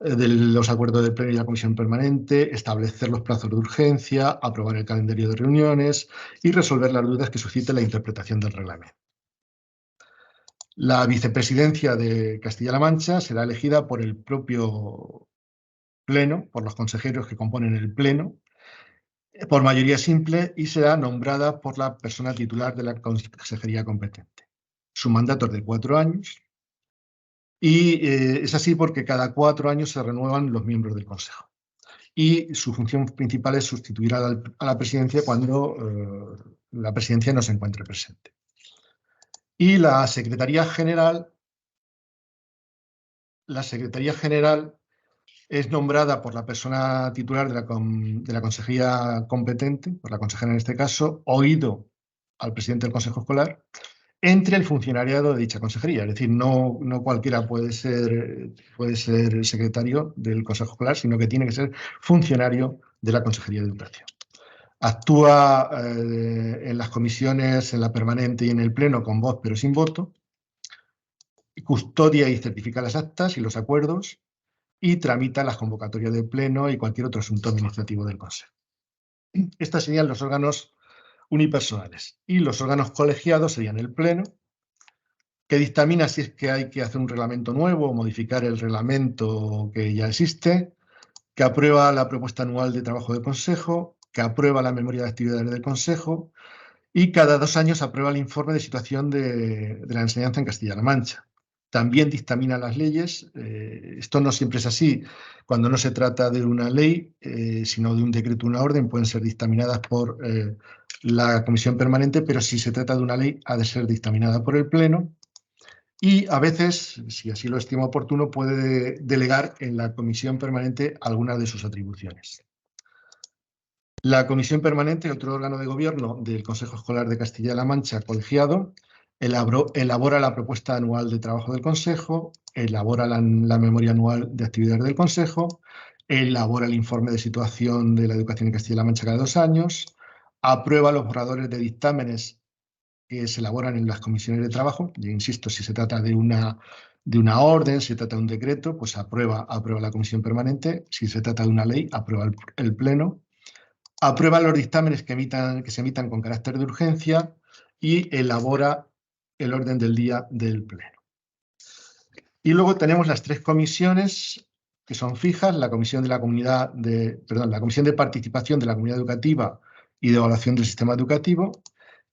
de los acuerdos del Pleno y la Comisión Permanente, establecer los plazos de urgencia, aprobar el calendario de reuniones y resolver las dudas que suscite la interpretación del reglamento. La vicepresidencia de Castilla-La Mancha será elegida por el propio Pleno, por los consejeros que componen el Pleno, por mayoría simple y será nombrada por la persona titular de la consejería competente. Su mandato es de 4 años y es así porque cada 4 años se renuevan los miembros del Consejo. Y su función principal es sustituir a la presidencia cuando la presidencia no se encuentre presente. Y la Secretaría General es nombrada por la persona titular de la consejería competente, por la consejera en este caso, oído al presidente del Consejo Escolar, entre el funcionariado de dicha consejería. Es decir, no cualquiera puede ser el secretario del Consejo Escolar, sino que tiene que ser funcionario de la Consejería de Educación. Actúa en las comisiones, en la permanente y en el pleno con voz pero sin voto. Custodia y certifica las actas y los acuerdos y tramita las convocatorias del pleno y cualquier otro asunto administrativo del Consejo. Estos serían los órganos unipersonales. Y los órganos colegiados serían el pleno, que dictamina si es que hay que hacer un reglamento nuevo o modificar el reglamento que ya existe, que aprueba la propuesta anual de trabajo del Consejo, que aprueba la memoria de actividades del Consejo y cada 2 años aprueba el informe de situación de la enseñanza en Castilla-La Mancha. También dictamina las leyes. Esto no siempre es así. Cuando no se trata de una ley, sino de un decreto o una orden, pueden ser dictaminadas por la comisión permanente, pero si se trata de una ley, ha de ser dictaminada por el Pleno. Y a veces, si así lo estima oportuno, puede delegar en la comisión permanente algunas de sus atribuciones. La comisión permanente, otro órgano de gobierno del Consejo Escolar de Castilla-La Mancha, colegiado, elabora la propuesta anual de trabajo del Consejo, elabora la memoria anual de actividades del Consejo elabora el informe de situación de la educación en Castilla-La Mancha cada 2 años, aprueba los borradores de dictámenes que se elaboran en las comisiones de trabajo. Yo insisto, si se trata de una orden, si se trata de un decreto, pues aprueba la comisión permanente. Si se trata de una ley, aprueba el pleno. Aprueba los dictámenes que se emitan con carácter de urgencia y elabora el orden del día del pleno. Y luego tenemos las 3 comisiones que son fijas: la comisión de la comisión de participación de la comunidad educativa y de evaluación del sistema educativo,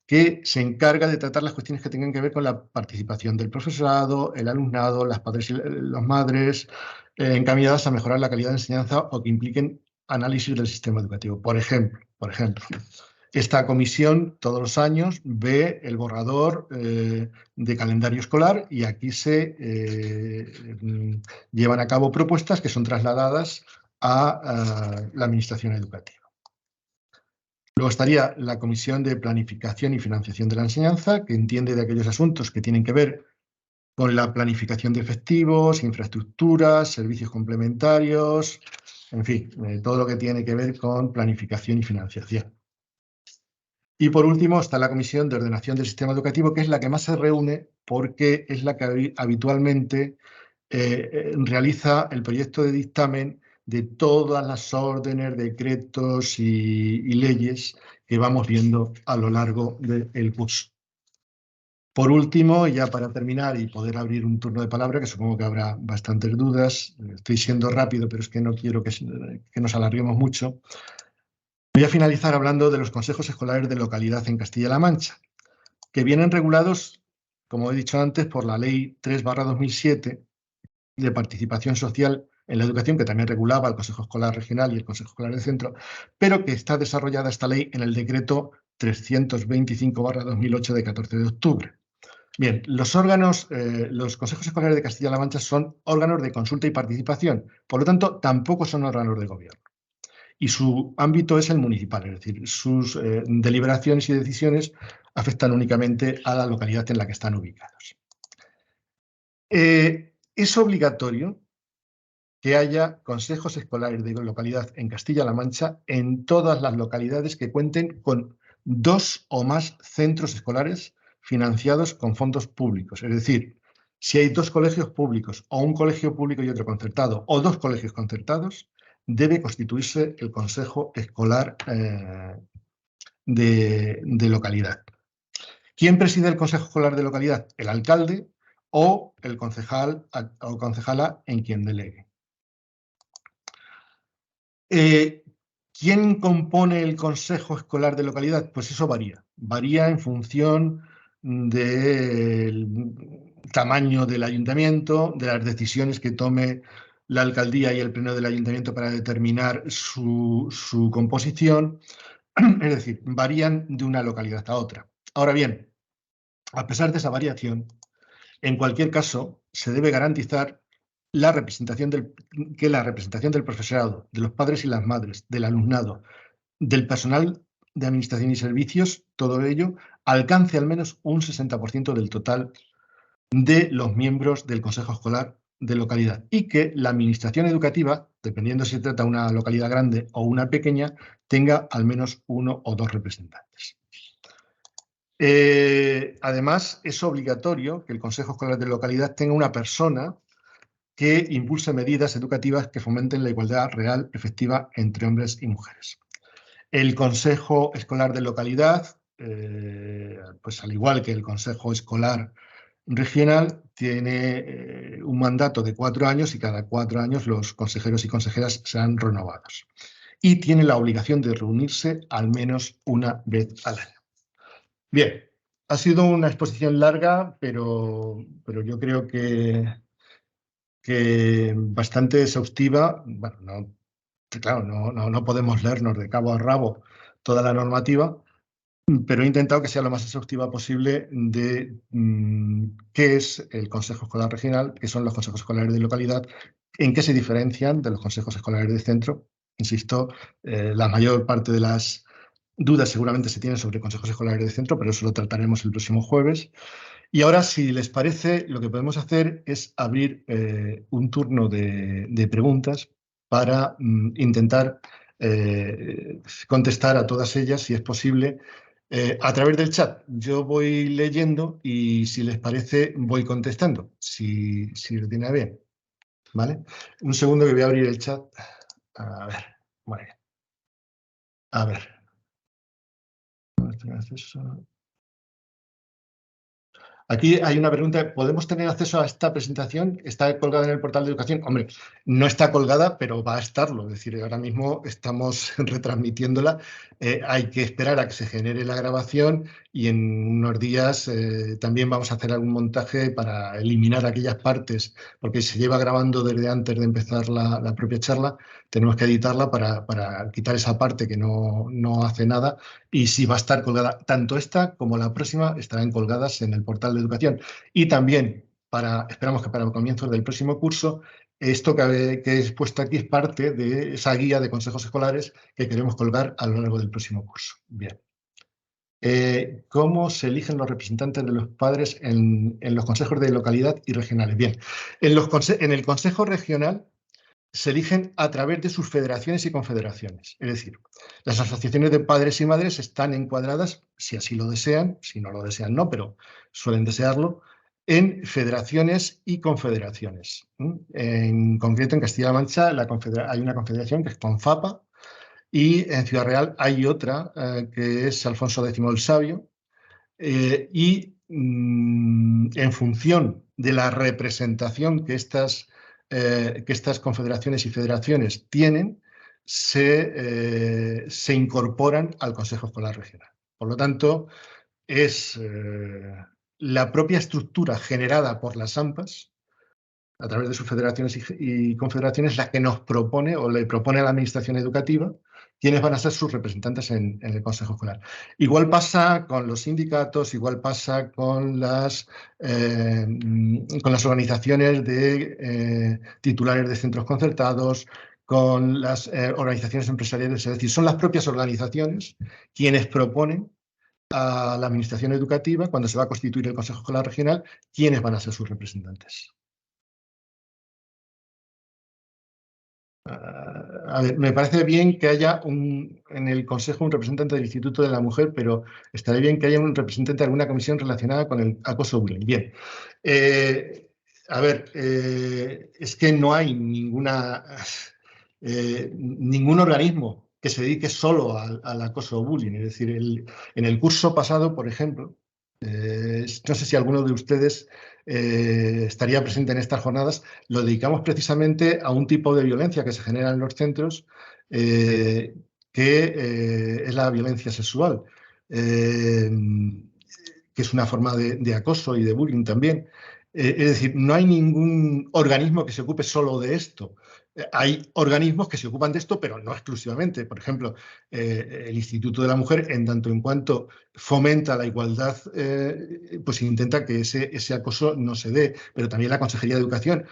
que se encarga de tratar las cuestiones que tengan que ver con la participación del profesorado, el alumnado, las padres y las madres, encaminadas a mejorar la calidad de enseñanza o que impliquen análisis del sistema educativo. Por ejemplo, esta comisión todos los años ve el borrador de calendario escolar y aquí se llevan a cabo propuestas que son trasladadas a la administración educativa. Luego estaría la Comisión de Planificación y Financiación de la Enseñanza, que entiende de aquellos asuntos que tienen que ver con la planificación de efectivos, infraestructuras, servicios complementarios, en fin, todo lo que tiene que ver con planificación y financiación. Y por último está la Comisión de Ordenación del Sistema Educativo, que es la que más se reúne porque es la que habitualmente realiza el proyecto de dictamen de todas las órdenes, decretos y leyes que vamos viendo a lo largo del curso. Por último, ya para terminar y poder abrir un turno de palabra, que supongo que habrá bastantes dudas, estoy siendo rápido, pero es que no quiero que nos alarguemos mucho. Voy a finalizar hablando de los consejos escolares de localidad en Castilla-La Mancha, que vienen regulados, como he dicho antes, por la Ley 3/2007 de participación social en la educación, que también regulaba el Consejo Escolar Regional y el Consejo Escolar de Centro, pero que está desarrollada esta ley en el decreto 325/2008 de 14 de octubre. Bien, los consejos escolares de Castilla-La Mancha son órganos de consulta y participación, por lo tanto, tampoco son órganos de gobierno. Y su ámbito es el municipal, es decir, sus deliberaciones y decisiones afectan únicamente a la localidad en la que están ubicados. Es obligatorio que haya consejos escolares de localidad en Castilla-La Mancha en todas las localidades que cuenten con 2 o más centros escolares financiados con fondos públicos. Es decir, si hay 2 colegios públicos o un colegio público y otro concertado o 2 colegios concertados, debe constituirse el consejo escolar de localidad. ¿Quién preside el consejo escolar de localidad? El alcalde o el concejal o concejala en quien delegue. ¿Quién compone el consejo escolar de localidad? Pues eso varía. Varía en función del tamaño del ayuntamiento, de las decisiones que tome la alcaldía y el pleno del ayuntamiento para determinar su composición. Es decir, varían de una localidad a otra. Ahora bien, a pesar de esa variación, en cualquier caso, se debe garantizar que la representación del profesorado, de los padres y las madres, del alumnado, del personal de administración y servicios, todo ello, alcance al menos un 60% del total de los miembros del consejo escolar de localidad y que la administración educativa, dependiendo si se trata de una localidad grande o una pequeña, tenga al menos 1 o 2 representantes. Además, es obligatorio que el consejo escolar de localidad tenga una persona que impulse medidas educativas que fomenten la igualdad real, efectiva entre hombres y mujeres. El consejo escolar de localidad, pues al igual que el consejo escolar regional, tiene un mandato de 4 años y cada 4 años los consejeros y consejeras serán renovados. Y tiene la obligación de reunirse al menos una vez al año. Bien, ha sido una exposición larga, pero yo creo que bastante exhaustiva. Bueno, claro, no podemos leernos de cabo a rabo toda la normativa, pero he intentado que sea lo más exhaustiva posible de qué es el Consejo Escolar Regional, qué son los consejos escolares de localidad, en qué se diferencian de los consejos escolares de centro. Insisto, la mayor parte de las dudas seguramente se tienen sobre consejos escolares de centro, pero eso lo trataremos el próximo jueves. Y ahora, si les parece, lo que podemos hacer es abrir un turno de preguntas para intentar contestar a todas ellas, si es posible, a través del chat. Yo voy leyendo y, si les parece, voy contestando, si lo tiene bien. ¿Vale? Un segundo que voy a abrir el chat. A ver, muy bien. A ver. Aquí hay una pregunta. ¿Podemos tener acceso a esta presentación? ¿Está colgada en el portal de educación? Hombre, no está colgada, pero va a estarlo. Es decir, ahora mismo estamos retransmitiéndola. Hay que esperar a que se genere la grabación y en unos días también vamos a hacer algún montaje para eliminar aquellas partes, porque se lleva grabando desde antes de empezar la propia charla. Tenemos que editarla para quitar esa parte que no hace nada. Y sí va a estar colgada, tanto esta como la próxima estarán colgadas en el portal de educación. Y también, esperamos que para comienzos del próximo curso, esto que he puesto aquí es parte de esa guía de consejos escolares que queremos colgar a lo largo del próximo curso. Bien. ¿Cómo se eligen los representantes de los padres en los consejos de localidad y regionales? Bien, en el consejo regional se eligen a través de sus federaciones y confederaciones. Es decir, las asociaciones de padres y madres están encuadradas, si así lo desean, si no lo desean no, pero suelen desearlo, en federaciones y confederaciones. En concreto, en Castilla-La Mancha hay una confederación que es CONFAPA, y en Ciudad Real hay otra que es Alfonso X el Sabio, y en función de la representación que estas confederaciones y federaciones tienen, se incorporan al Consejo Escolar Regional. Por lo tanto, es la propia estructura generada por las AMPAs, a través de sus federaciones y confederaciones, la que nos propone o le propone a la Administración Educativa quiénes van a ser sus representantes en el Consejo Escolar. Igual pasa con los sindicatos, igual pasa con las organizaciones de titulares de centros concertados, con las organizaciones empresariales. Es decir, son las propias organizaciones quienes proponen a la Administración Educativa, cuando se va a constituir el Consejo Escolar Regional, quiénes van a ser sus representantes. A ver, me parece bien que haya en el Consejo un representante del Instituto de la Mujer, pero estaría bien que haya un representante de alguna comisión relacionada con el acoso bullying. Bien. A ver, es que no hay ningún organismo que se dedique solo al acoso bullying. Es decir, en el curso pasado, por ejemplo, no sé si alguno de ustedes estaría presente en estas jornadas, lo dedicamos precisamente a un tipo de violencia que se genera en los centros, que es la violencia sexual, que es una forma de acoso y de bullying también. Es decir, no hay ningún organismo que se ocupe solo de esto. Hay organismos que se ocupan de esto, pero no exclusivamente. Por ejemplo, el Instituto de la Mujer, en tanto en cuanto fomenta la igualdad, pues intenta que ese acoso no se dé. Pero también la Consejería de Educación,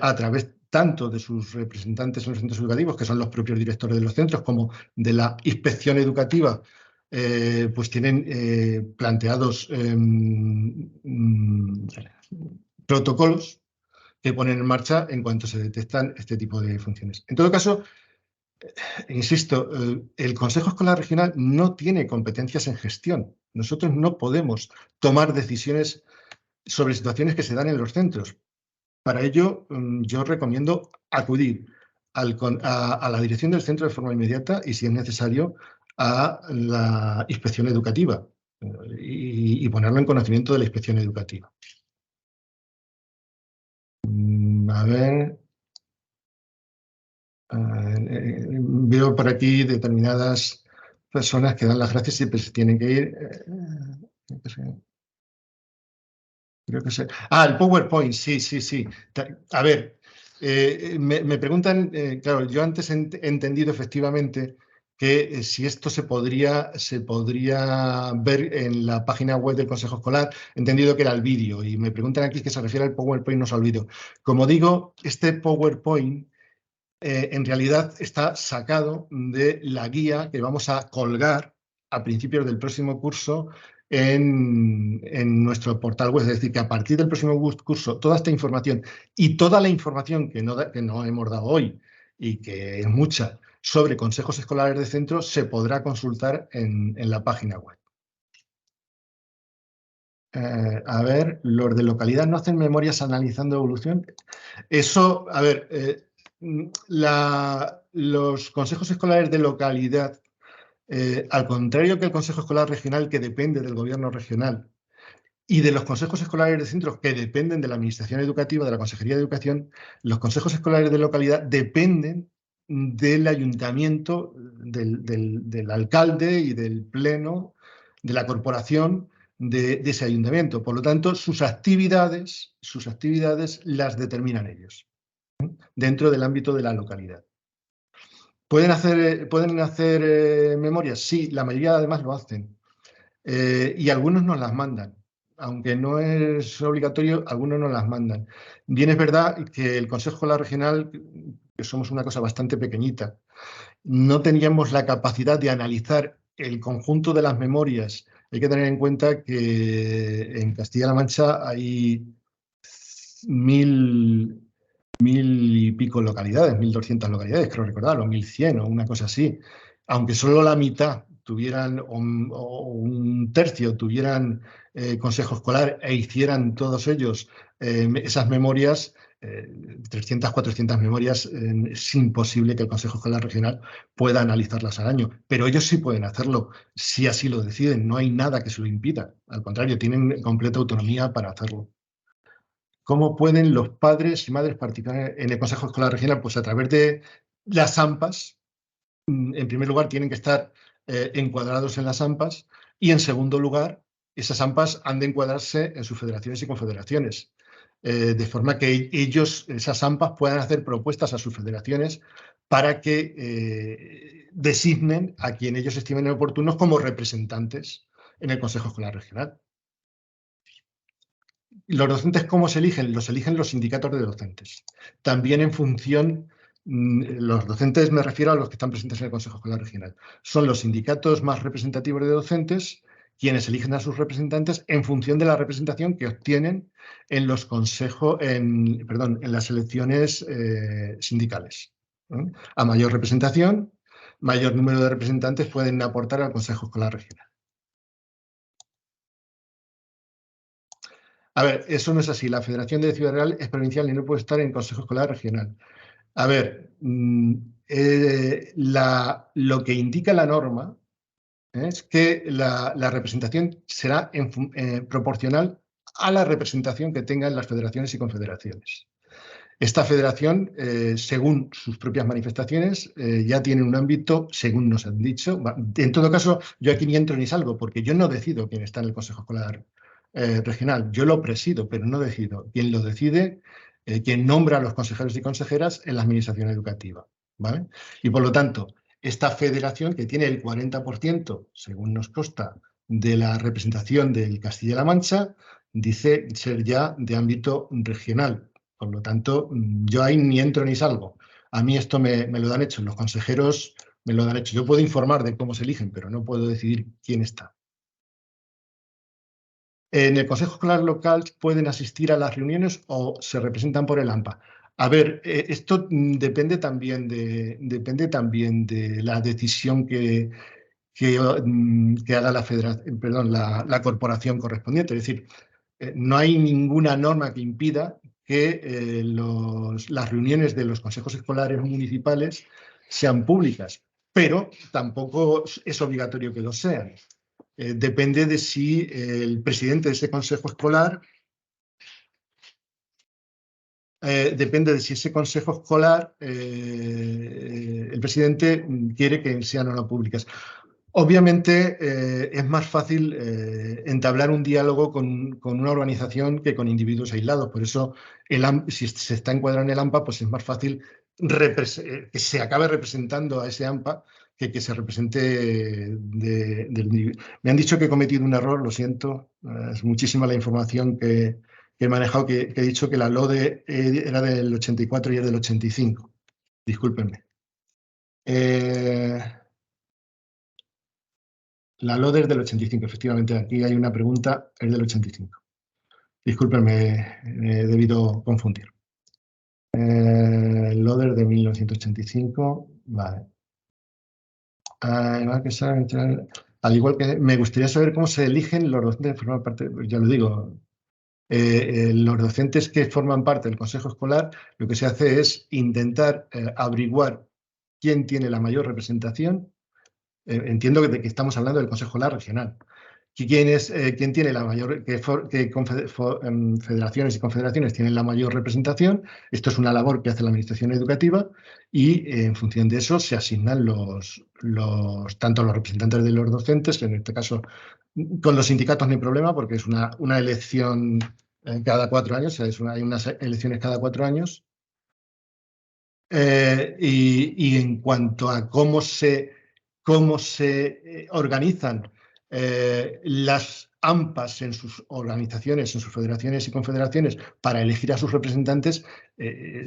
a través tanto de sus representantes en los centros educativos, que son los propios directores de los centros, como de la inspección educativa, pues tienen planteados protocolos que ponen en marcha en cuanto se detectan este tipo de funciones. En todo caso, insisto, el Consejo Escolar Regional no tiene competencias en gestión. Nosotros no podemos tomar decisiones sobre situaciones que se dan en los centros. Para ello, yo recomiendo acudir a la dirección del centro de forma inmediata y, si es necesario, a la inspección educativa y ponerlo en conocimiento de la inspección educativa. A ver. Veo por aquí determinadas personas que dan las gracias y pues tienen que ir. Creo que sé. El PowerPoint, sí, sí, sí. A ver, me preguntan, claro, yo antes he entendido efectivamente que si esto se podría ver en la página web del Consejo Escolar, he entendido que era el vídeo, y me preguntan aquí que se refiere al PowerPoint, no al vídeo. Como digo, este PowerPoint en realidad está sacado de la guía que vamos a colgar a principios del próximo curso en nuestro portal web. Es decir, que a partir del próximo curso, toda esta información y toda la información que no hemos dado hoy y que es mucha, sobre consejos escolares de centro, se podrá consultar en la página web. A ver, los de localidad no hacen memorias analizando evolución. Eso, a ver, los consejos escolares de localidad, al contrario que el Consejo Escolar Regional, que depende del gobierno regional, y de los consejos escolares de centros, que dependen de la Administración Educativa, de la Consejería de Educación, los consejos escolares de localidad dependen del ayuntamiento, del alcalde y del pleno, de la corporación de ese ayuntamiento. Por lo tanto, sus actividades las determinan ellos, dentro del ámbito de la localidad. ¿Pueden hacer memorias? Sí, la mayoría además lo hacen. Y algunos nos las mandan. Aunque no es obligatorio, algunos nos las mandan. Bien, es verdad que el Consejo Escolar Regional, que somos una cosa bastante pequeñita, no teníamos la capacidad de analizar el conjunto de las memorias. Hay que tener en cuenta que en Castilla-La Mancha hay 1.000 y pico localidades, 1.200 localidades, creo recordar, o 1.100 o una cosa así. Aunque solo la mitad tuvieran, o un tercio tuvieran consejo escolar e hicieran todos ellos esas memorias, 300, 400 memorias, es imposible que el Consejo Escolar Regional pueda analizarlas al año. Pero ellos sí pueden hacerlo, si así lo deciden. No hay nada que se lo impida. Al contrario, tienen completa autonomía para hacerlo. ¿Cómo pueden los padres y madres participar en el Consejo Escolar Regional? Pues a través de las AMPAs. En primer lugar, tienen que estar encuadrados en las AMPAs, y en segundo lugar, esas AMPAs han de encuadrarse en sus federaciones y confederaciones, de forma que ellos, esas AMPAs, puedan hacer propuestas a sus federaciones para que designen a quien ellos estimen oportunos como representantes en el Consejo Escolar Regional. ¿Los docentes cómo se eligen? Los eligen los sindicatos de docentes. También en función, los docentes, me refiero a los que están presentes en el Consejo Escolar Regional, son los sindicatos más representativos de docentes quienes eligen a sus representantes en función de la representación que obtienen en los consejos, en las elecciones sindicales. A mayor representación, mayor número de representantes pueden aportar al Consejo Escolar Regional. A ver, eso no es así. La Federación de Ciudad Real es provincial y no puede estar en Consejo Escolar Regional. A ver, lo que indica la norma es que la representación será proporcional a la representación que tengan las federaciones y confederaciones. Esta federación, según sus propias manifestaciones, ya tiene un ámbito, según nos han dicho. En todo caso, yo aquí ni entro ni salgo, porque yo no decido quién está en el Consejo Escolar Regional. Yo lo presido, pero no decido. Quien lo decide, quien nombra a los consejeros y consejeras en la administración educativa, ¿vale? Y por lo tanto, esta federación, que tiene el 40%, según nos consta, de la representación del Castilla-La Mancha, dice ser ya de ámbito regional. Por lo tanto, yo ahí ni entro ni salgo. A mí esto me lo han hecho, los consejeros me lo han hecho. Yo puedo informar de cómo se eligen, pero no puedo decidir quién está. En el Consejo Escolar Local pueden asistir a las reuniones o se representan por el AMPA. A ver, esto depende también de la decisión que haga la corporación correspondiente. Es decir, no hay ninguna norma que impida que las reuniones de los consejos escolares municipales sean públicas, pero tampoco es obligatorio que lo sean. Depende de si el presidente de ese consejo escolar depende de si ese consejo escolar, el presidente quiere que sean o no públicas. Obviamente es más fácil entablar un diálogo con una organización que con individuos aislados. Por eso, si se está encuadrado en el AMPA, pues es más fácil que se acabe representando a ese AMPA que se represente Me han dicho que he cometido un error, lo siento. Es muchísima la información que he manejado, que he dicho que la LODE era del 84 y es del 85. Discúlpenme. La LODE es del 85, efectivamente. Aquí hay una pregunta, es del 85. Discúlpenme, he debido confundir. el Loder de 1985. Vale. Además al igual que me gustaría saber cómo se eligen los docentes que forman parte, ya lo digo, los docentes que forman parte del Consejo Escolar, lo que se hace es intentar averiguar quién tiene la mayor representación. Entiendo que estamos hablando del Consejo Escolar regional. ¿Quién tiene la mayor, qué federaciones y confederaciones tienen la mayor representación? Esto es una labor que hace la Administración Educativa y en función de eso se asignan tanto los representantes de los docentes, en este caso con los sindicatos no hay problema porque es una elección cada 4 años, hay unas elecciones cada 4 años. Y en cuanto a cómo se organizan las AMPAs en sus organizaciones, en sus federaciones y confederaciones para elegir a sus representantes,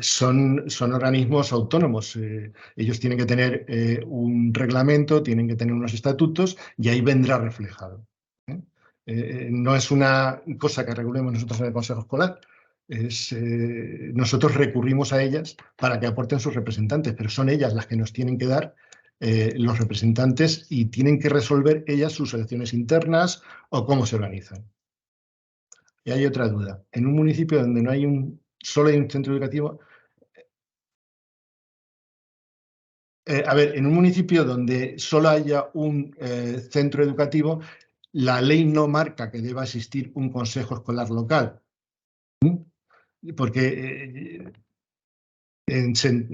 son organismos autónomos. Ellos tienen que tener un reglamento, tienen que tener unos estatutos y ahí vendrá reflejado. No es una cosa que regulemos nosotros en el Consejo Escolar. Nosotros recurrimos a ellas para que aporten sus representantes, pero son ellas las que nos tienen que dar los representantes y tienen que resolver ellas sus elecciones internas o cómo se organizan. Y hay otra duda. En un municipio donde no hay solo hay un centro educativo, en un municipio donde solo haya un centro educativo, la ley no marca que deba existir un consejo escolar local. Porque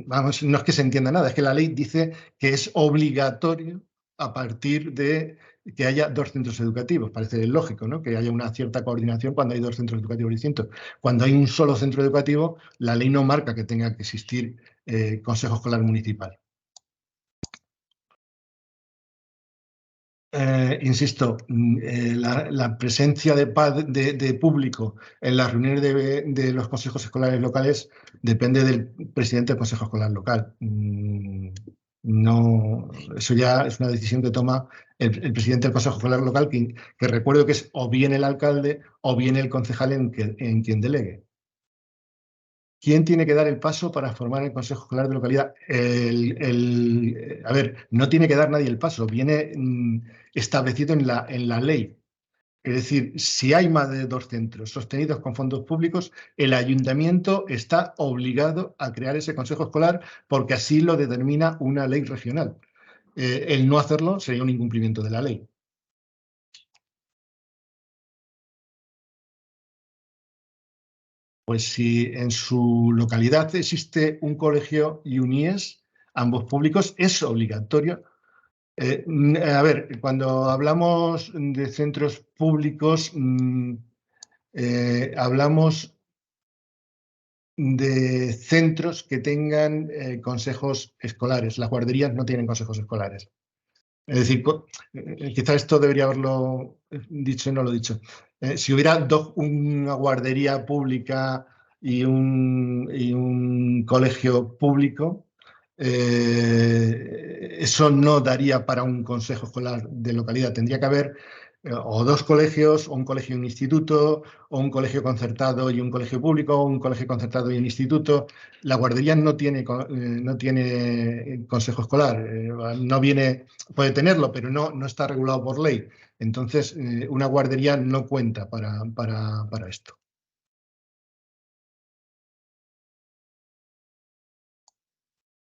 vamos, no es que se entienda nada, es que la ley dice que es obligatorio a partir de que haya 2 centros educativos. Parece lógico, ¿no?, que haya una cierta coordinación cuando hay 2 centros educativos distintos. Cuando hay un solo centro educativo, la ley no marca que tenga que existir consejo escolar municipal. Insisto, la presencia de público en las reuniones de los consejos escolares locales depende del presidente del consejo escolar local. No, eso ya es una decisión que toma el presidente del consejo escolar local, que recuerdo que es o bien el alcalde o bien el concejal en quien delegue. ¿Quién tiene que dar el paso para formar el consejo escolar de localidad? A ver, no tiene que dar nadie el paso, viene establecido en la ley. Es decir, si hay más de 2 centros sostenidos con fondos públicos, el ayuntamiento está obligado a crear ese consejo escolar porque así lo determina una ley regional. El no hacerlo sería un incumplimiento de la ley. Pues si en su localidad existe un colegio y un IES, ambos públicos, es obligatorio. A ver, cuando hablamos de centros públicos, hablamos de centros que tengan consejos escolares. Las guarderías no tienen consejos escolares. Es decir, quizá esto debería haberlo dicho y no lo he dicho. Si hubiera una guardería pública y un colegio público, eso no daría para un consejo escolar de localidad. Tendría que haber o 2 colegios, o un colegio y un instituto, o un colegio concertado y un colegio público, o un colegio concertado y un instituto. La guardería no tiene consejo escolar, no viene, puede tenerlo, pero no está regulado por ley. Entonces, una guardería no cuenta para esto.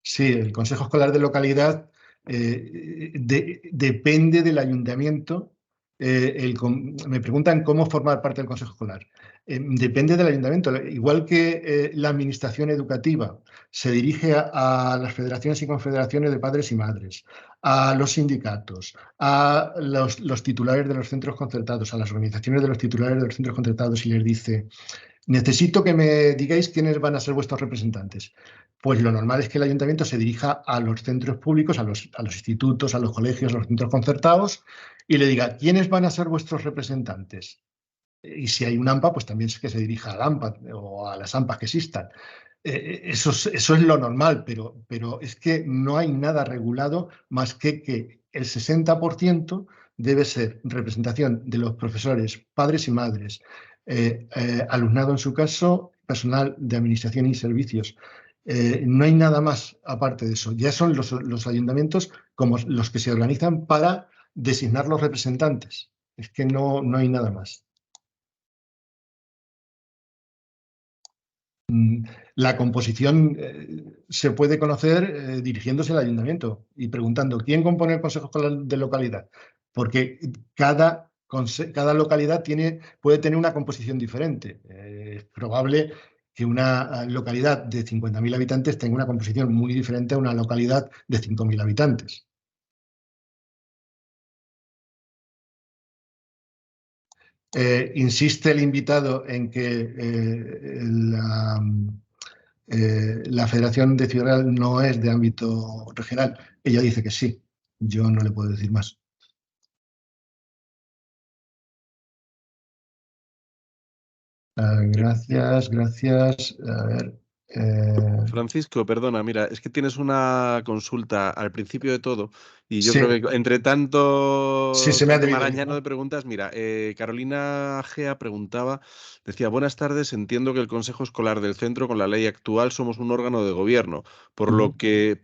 Sí, el consejo escolar de localidad depende del ayuntamiento. Me preguntan cómo formar parte del consejo escolar. Depende del ayuntamiento. Igual que la administración educativa se dirige a las federaciones y confederaciones de padres y madres, a los sindicatos, a los titulares de los centros concertados, a las organizaciones de los titulares de los centros concertados y les dice: necesito que me digáis quiénes van a ser vuestros representantes. Pues lo normal es que el ayuntamiento se dirija a los centros públicos, a los institutos, a los colegios, a los centros concertados y le diga: ¿quiénes van a ser vuestros representantes? Y si hay un AMPA, pues también es que se dirija al AMPA o a las AMPAs que existan. Eso es lo normal, pero es que no hay nada regulado más que el 60% debe ser representación de los profesores, padres y madres, alumnado en su caso, personal de administración y servicios. No hay nada más aparte de eso. Ya son los ayuntamientos como los que se organizan para designar los representantes. Es que no hay nada más. La composición se puede conocer dirigiéndose al ayuntamiento y preguntando quién compone el Consejo Escolar de localidad, porque cada localidad puede tener una composición diferente. Es probable que una localidad de 50.000 habitantes tenga una composición muy diferente a una localidad de 5.000 habitantes. Insiste el invitado en que la Federación de Ciudad Real no es de ámbito regional. Ella dice que sí. Yo no le puedo decir más. Gracias. A ver. Francisco, perdona, mira, es que tienes una consulta al principio de todo y yo Sí, creo que entre tanto sí, se me ha debido ir, marañano ¿no? de preguntas, mira, Carolina Gea preguntaba, decía, buenas tardes, entiendo que el Consejo Escolar del Centro con la ley actual somos un órgano de gobierno, por lo que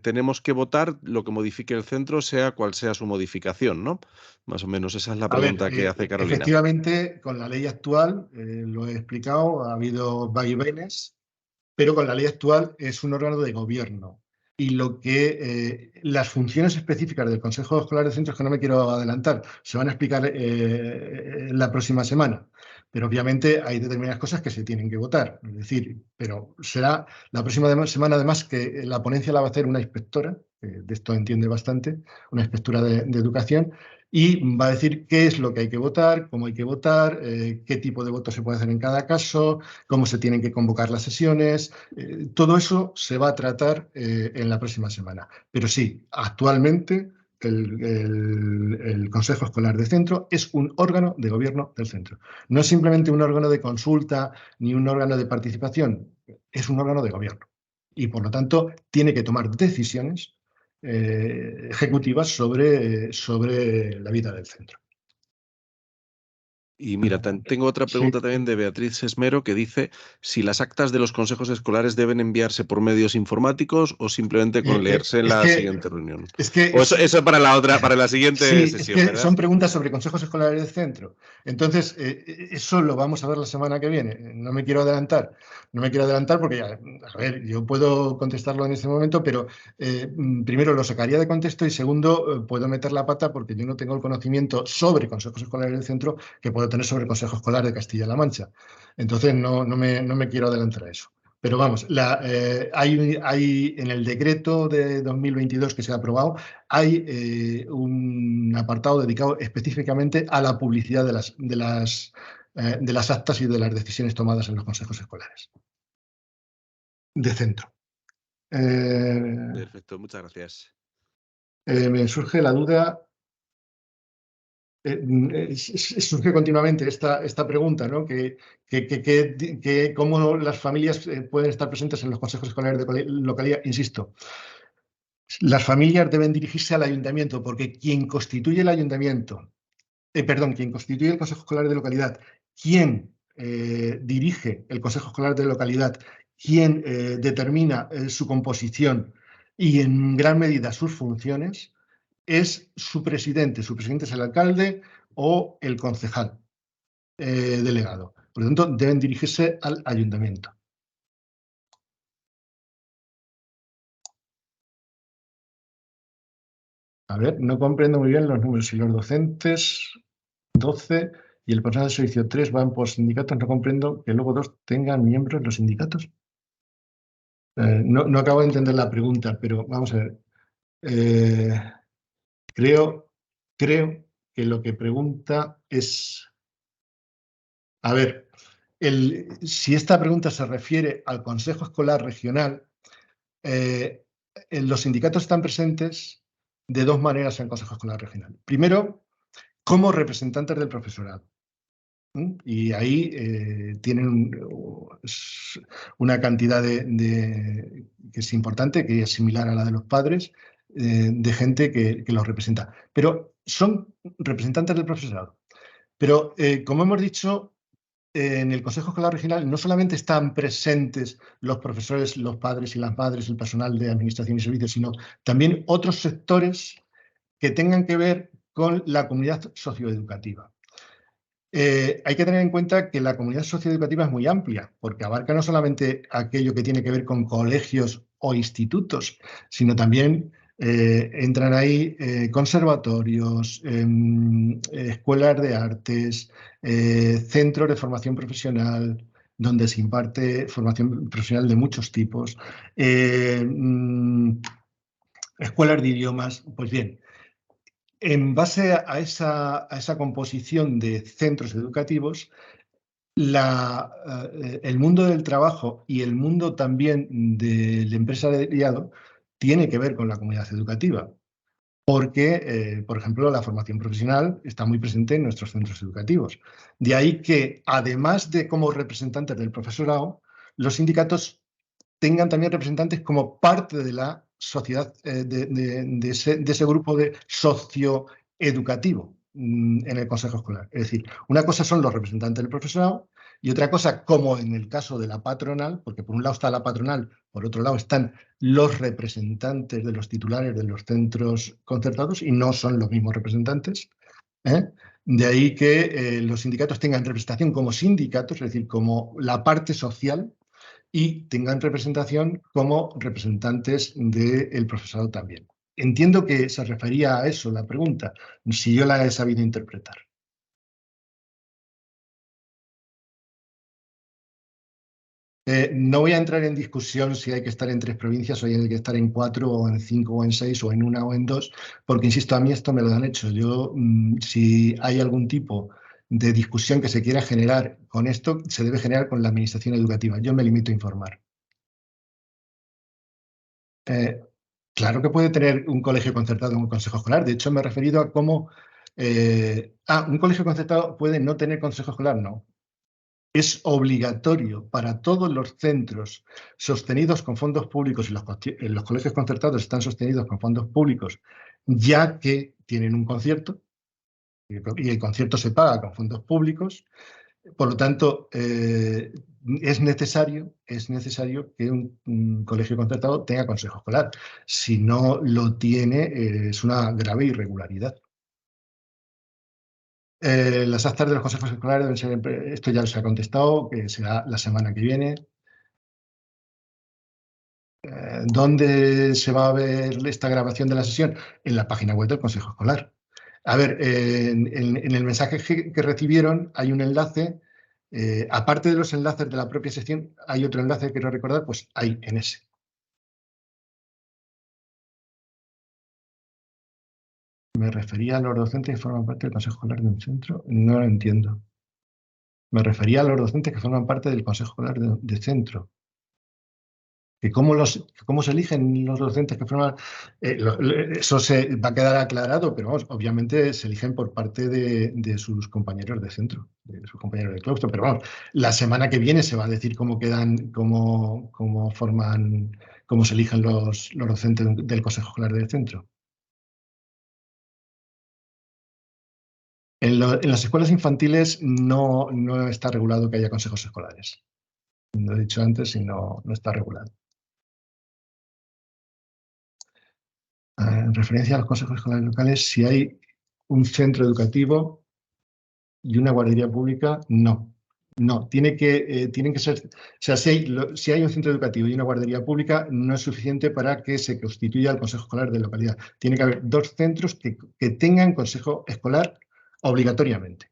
tenemos que votar lo que modifique el centro, sea cual sea su modificación, ¿no? Más o menos esa es la A ver, pregunta que hace Carolina. efectivamente, con la ley actual, lo he explicado, ha habido vaivenes, pero con la ley actual es un órgano de gobierno. Y las funciones específicas del Consejo Escolar de Centros, que no me quiero adelantar, se van a explicar la próxima semana. Pero obviamente hay determinadas cosas que se tienen que votar. Es decir, pero será la próxima semana, además, que la ponencia la va a hacer una inspectora, que de esto entiende bastante, una inspectora de educación, y va a decir qué es lo que hay que votar, cómo hay que votar, qué tipo de voto se puede hacer en cada caso, cómo se tienen que convocar las sesiones. Todo eso se va a tratar en la próxima semana. Pero sí, actualmente el Consejo Escolar de Centro es un órgano de gobierno del centro. No es simplemente un órgano de consulta ni un órgano de participación, es un órgano de gobierno. Y por lo tanto tiene que tomar decisiones ejecutivas sobre la vida del centro. Y mira, tengo otra pregunta Sí. también de Beatriz Esmero que dice si las actas de los consejos escolares deben enviarse por medios informáticos o simplemente con leerse en Es la que, siguiente reunión. es que O eso para la siguiente sí, es sesión, que ¿verdad? son preguntas sobre consejos escolares del centro. Entonces, eso lo vamos a ver la semana que viene. No me quiero adelantar. No me quiero adelantar porque, a ver, yo puedo contestarlo en este momento, pero primero lo sacaría de contexto y segundo, puedo meter la pata porque yo no tengo el conocimiento sobre consejos escolares del centro que puedo tener sobre el Consejo Escolar de Castilla-La Mancha. Entonces, no me quiero adelantar a eso. Pero vamos, hay en el decreto de 2022 que se ha aprobado, hay un apartado dedicado específicamente a la publicidad de las actas y de las decisiones tomadas en los consejos escolares de centro. Perfecto, muchas gracias. Me surge la duda, surge continuamente esta pregunta, ¿no? ¿Cómo las familias pueden estar presentes en los consejos escolares de localidad? Insisto, las familias deben dirigirse al ayuntamiento porque quien constituye el ayuntamiento, quien constituye el Consejo Escolar de Localidad, quien dirige el Consejo Escolar de Localidad, quien determina su composición y en gran medida sus funciones, es su presidente. Su presidente es el alcalde o el concejal delegado. Por lo tanto, deben dirigirse al ayuntamiento. A ver, no comprendo muy bien los números. Si los docentes 12 y el personal de servicio 3 van por sindicatos, no comprendo que luego 2 tengan miembros los sindicatos. No acabo de entender la pregunta, pero vamos a ver. Creo que lo que pregunta es, a ver, si esta pregunta se refiere al Consejo Escolar Regional, los sindicatos están presentes de dos maneras en el Consejo Escolar Regional. Primero, como representantes del profesorado. Y ahí tienen una cantidad que es importante, que es similar a la de los padres, de gente que los representa. Pero son representantes del profesorado. Pero, como hemos dicho, en el Consejo Escolar Regional no solamente están presentes los profesores, los padres y las madres, el personal de administración y servicios, sino también otros sectores que tengan que ver con la comunidad socioeducativa. Hay que tener en cuenta que la comunidad socioeducativa es muy amplia, porque abarca no solamente aquello que tiene que ver con colegios o institutos, sino también entran ahí conservatorios, escuelas de artes, centros de formación profesional, donde se imparte formación profesional de muchos tipos, escuelas de idiomas. Pues bien, en base a esa composición de centros educativos, el mundo del trabajo y el mundo también del empresariado tiene que ver con la comunidad educativa, porque, por ejemplo, la formación profesional está muy presente en nuestros centros educativos. De ahí que, además de como representantes del profesorado, los sindicatos tengan también representantes como parte de la sociedad, de ese grupo de socioeducativo en el Consejo Escolar. Es decir, una cosa son los representantes del profesorado y otra cosa, como en el caso de la patronal, porque por un lado está la patronal, por otro lado están los representantes de los titulares de los centros concertados y no son los mismos representantes. ¿eh? De ahí que los sindicatos tengan representación como sindicatos, es decir, como la parte social, y tengan representación como representantes del profesorado también. Entiendo que se refería a eso la pregunta, si yo la he sabido interpretar. No voy a entrar en discusión si hay que estar en 3 provincias o hay que estar en 4 o en 5 o en 6 o en 1 o en 2, porque, insisto, a mí esto me lo han hecho. Yo, si hay algún tipo de discusión que se quiera generar con esto, se debe generar con la administración educativa. Yo me limito a informar. Eh, Claro que puede tener un colegio concertado un consejo escolar. De hecho, me he referido a cómo... un colegio concertado puede no tener consejo escolar. No. Es obligatorio para todos los centros sostenidos con fondos públicos, y los colegios concertados están sostenidos con fondos públicos, ya que tienen un concierto, y el concierto se paga con fondos públicos. Por lo tanto, es necesario que un colegio concertado tenga consejo escolar. Si no lo tiene, es una grave irregularidad. Las actas de los consejos escolares deben ser, esto ya se ha contestado, que será la semana que viene. ¿Dónde se va a ver esta grabación de la sesión? En la página web del Consejo Escolar. A ver, en el mensaje que recibieron hay un enlace, aparte de los enlaces de la propia sesión, hay otro enlace que quiero recordar, pues hay en ese. Me refería a los docentes que forman parte del Consejo Escolar de un centro, no lo entiendo. Me refería a los docentes que forman parte del Consejo Escolar de centro. ¿Cómo se eligen los docentes que forman? Eso se va a quedar aclarado, pero vamos, obviamente se eligen por parte de sus compañeros de centro, de sus compañeros de claustro. Pero vamos, la semana que viene se va a decir cómo quedan, cómo forman, cómo se eligen los docentes del Consejo Escolar del centro. En las escuelas infantiles no está regulado que haya consejos escolares. Lo he dicho antes y no está regulado. En referencia a los consejos escolares locales, si hay un centro educativo y una guardería pública, no. No, tienen que ser, o sea, si hay un centro educativo y una guardería pública, no es suficiente para que se constituya el consejo escolar de localidad. Tiene que haber 2 centros que tengan consejo escolar obligatoriamente.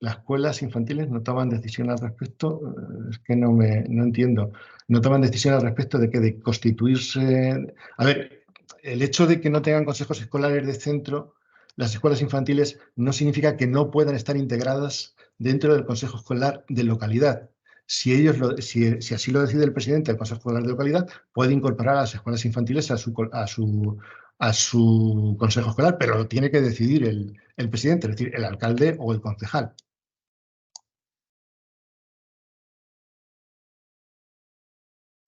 Las escuelas infantiles no toman decisión al respecto, es que no entiendo. No toman decisión al respecto de que de constituirse. A ver, el hecho de que no tengan consejos escolares de centro, las escuelas infantiles, no significa que no puedan estar integradas dentro del consejo escolar de localidad. Si así lo decide el presidente del consejo escolar de localidad, puede incorporar a las escuelas infantiles a su consejo escolar, pero lo tiene que decidir el presidente, es decir, el alcalde o el concejal.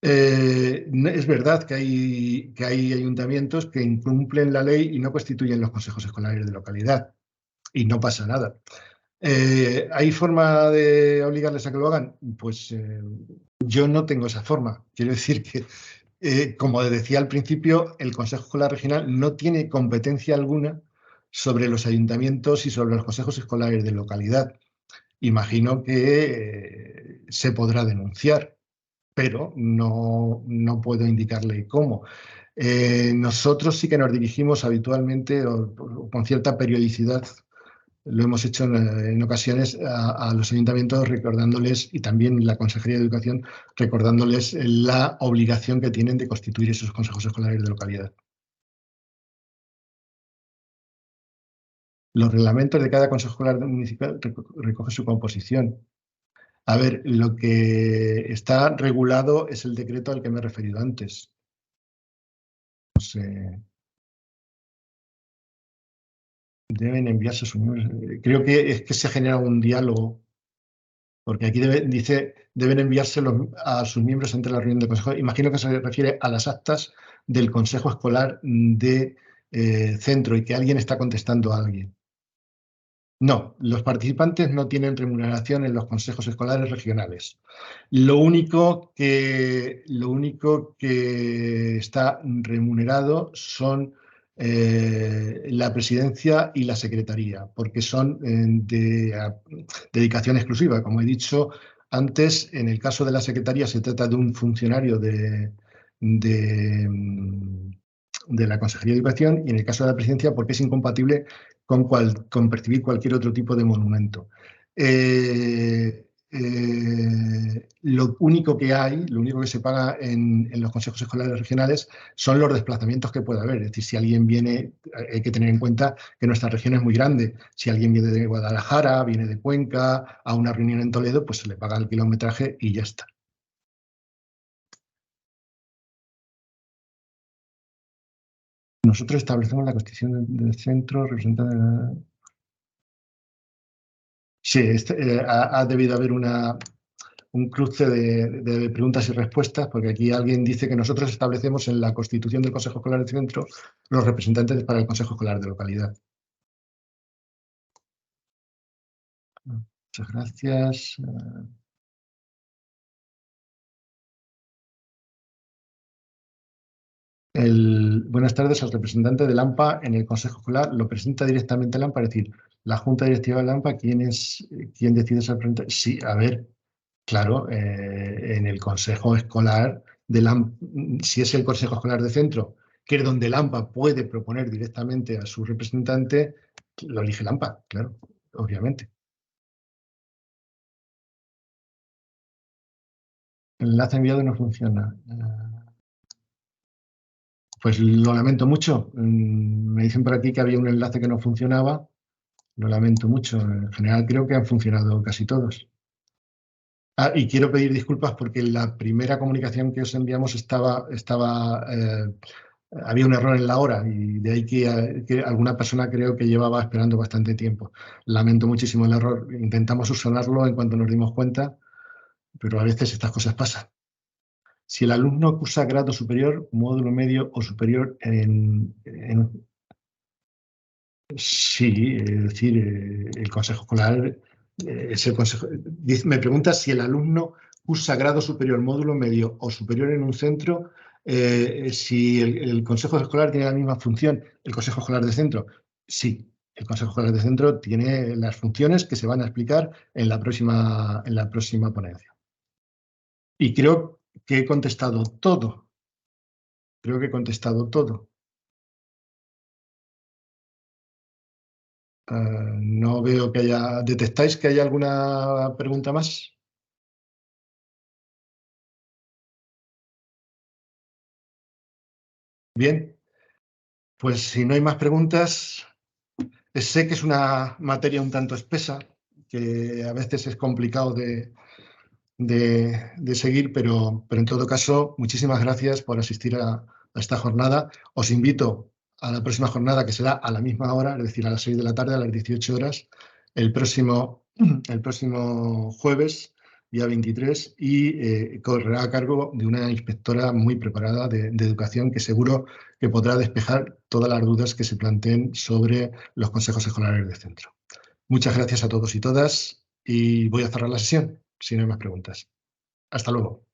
Es verdad que hay ayuntamientos que incumplen la ley y no constituyen los consejos escolares de localidad. y no pasa nada. ¿Hay forma de obligarles a que lo hagan? Pues yo no tengo esa forma. Quiero decir que, como decía al principio, el Consejo Escolar Regional no tiene competencia alguna sobre los ayuntamientos y sobre los consejos escolares de localidad. Imagino que se podrá denunciar, pero no puedo indicarle cómo. Nosotros sí que nos dirigimos habitualmente o con cierta periodicidad, lo hemos hecho en ocasiones a los ayuntamientos recordándoles, y también la Consejería de Educación, recordándoles la obligación que tienen de constituir esos consejos escolares de localidad. Los reglamentos de cada consejo escolar municipal recogen su composición. A ver, lo que está regulado es el decreto al que me he referido antes. No sé. Deben enviarse sus miembros. Creo que es que se genera un diálogo, porque aquí dice deben enviarse a sus miembros entre la reunión del consejo. Imagino que se refiere a las actas del consejo escolar de centro y que alguien está contestando a alguien. No, los participantes no tienen remuneración en los consejos escolares regionales. Lo único que está remunerado son la presidencia y la secretaría, porque son de dedicación exclusiva. Como he dicho antes, en el caso de la secretaría se trata de un funcionario de la Consejería de Educación, y en el caso de la presidencia porque es incompatible con percibir cualquier otro tipo de monumento. Lo único que se paga en los consejos escolares regionales son los desplazamientos que pueda haber. Es decir, si alguien viene, hay que tener en cuenta que nuestra región es muy grande. Si alguien viene de Guadalajara, viene de Cuenca, a una reunión en Toledo, pues se le paga el kilometraje y ya está. Nosotros establecemos la constitución del centro representante de la... Sí, ha debido haber un cruce de preguntas y respuestas, porque aquí alguien dice que nosotros establecemos en la constitución del Consejo Escolar del Centro los representantes para el Consejo Escolar de localidad. Muchas gracias. Buenas tardes al representante del AMPA en el Consejo Escolar. Lo presenta directamente el AMPA, es decir, la Junta Directiva del AMPA, ¿quién decide ser representante? Sí, a ver, claro, en el Consejo Escolar del AMPA, si es el Consejo Escolar de Centro, que es donde el AMPA puede proponer directamente a su representante, lo elige el AMPA, claro, obviamente. El enlace enviado no funciona. Pues lo lamento mucho. Me dicen por aquí que había un enlace que no funcionaba. Lo lamento mucho. En general creo que han funcionado casi todos. Y quiero pedir disculpas porque la primera comunicación que os enviamos había un error en la hora, y de ahí que alguna persona creo que llevaba esperando bastante tiempo. Lamento muchísimo el error. Intentamos subsanarlo en cuanto nos dimos cuenta, pero a veces estas cosas pasan. Si el alumno cursa grado superior, módulo medio o superior sí, es decir, el consejo escolar es el consejo. Me pregunta si el alumno cursa grado superior, módulo medio o superior en un centro, si el consejo escolar tiene la misma función. El consejo escolar de centro, sí. El consejo escolar de centro tiene las funciones que se van a explicar en la próxima ponencia. Y creo que he contestado todo. Creo que he contestado todo. No veo que haya... ¿Detectáis que haya alguna pregunta más? Bien, pues si no hay más preguntas, sé que es una materia un tanto espesa, que a veces es complicado de seguir, pero en todo caso, muchísimas gracias por asistir a esta jornada. Os invito a la próxima jornada, que será a la misma hora, es decir, a las 6 de la tarde, a las 18 horas, el próximo jueves día 23, y correrá a cargo de una inspectora muy preparada de educación que seguro que podrá despejar todas las dudas que se planteen sobre los consejos escolares del centro. Muchas gracias a todos y todas y voy a cerrar la sesión si no hay más preguntas. Hasta luego.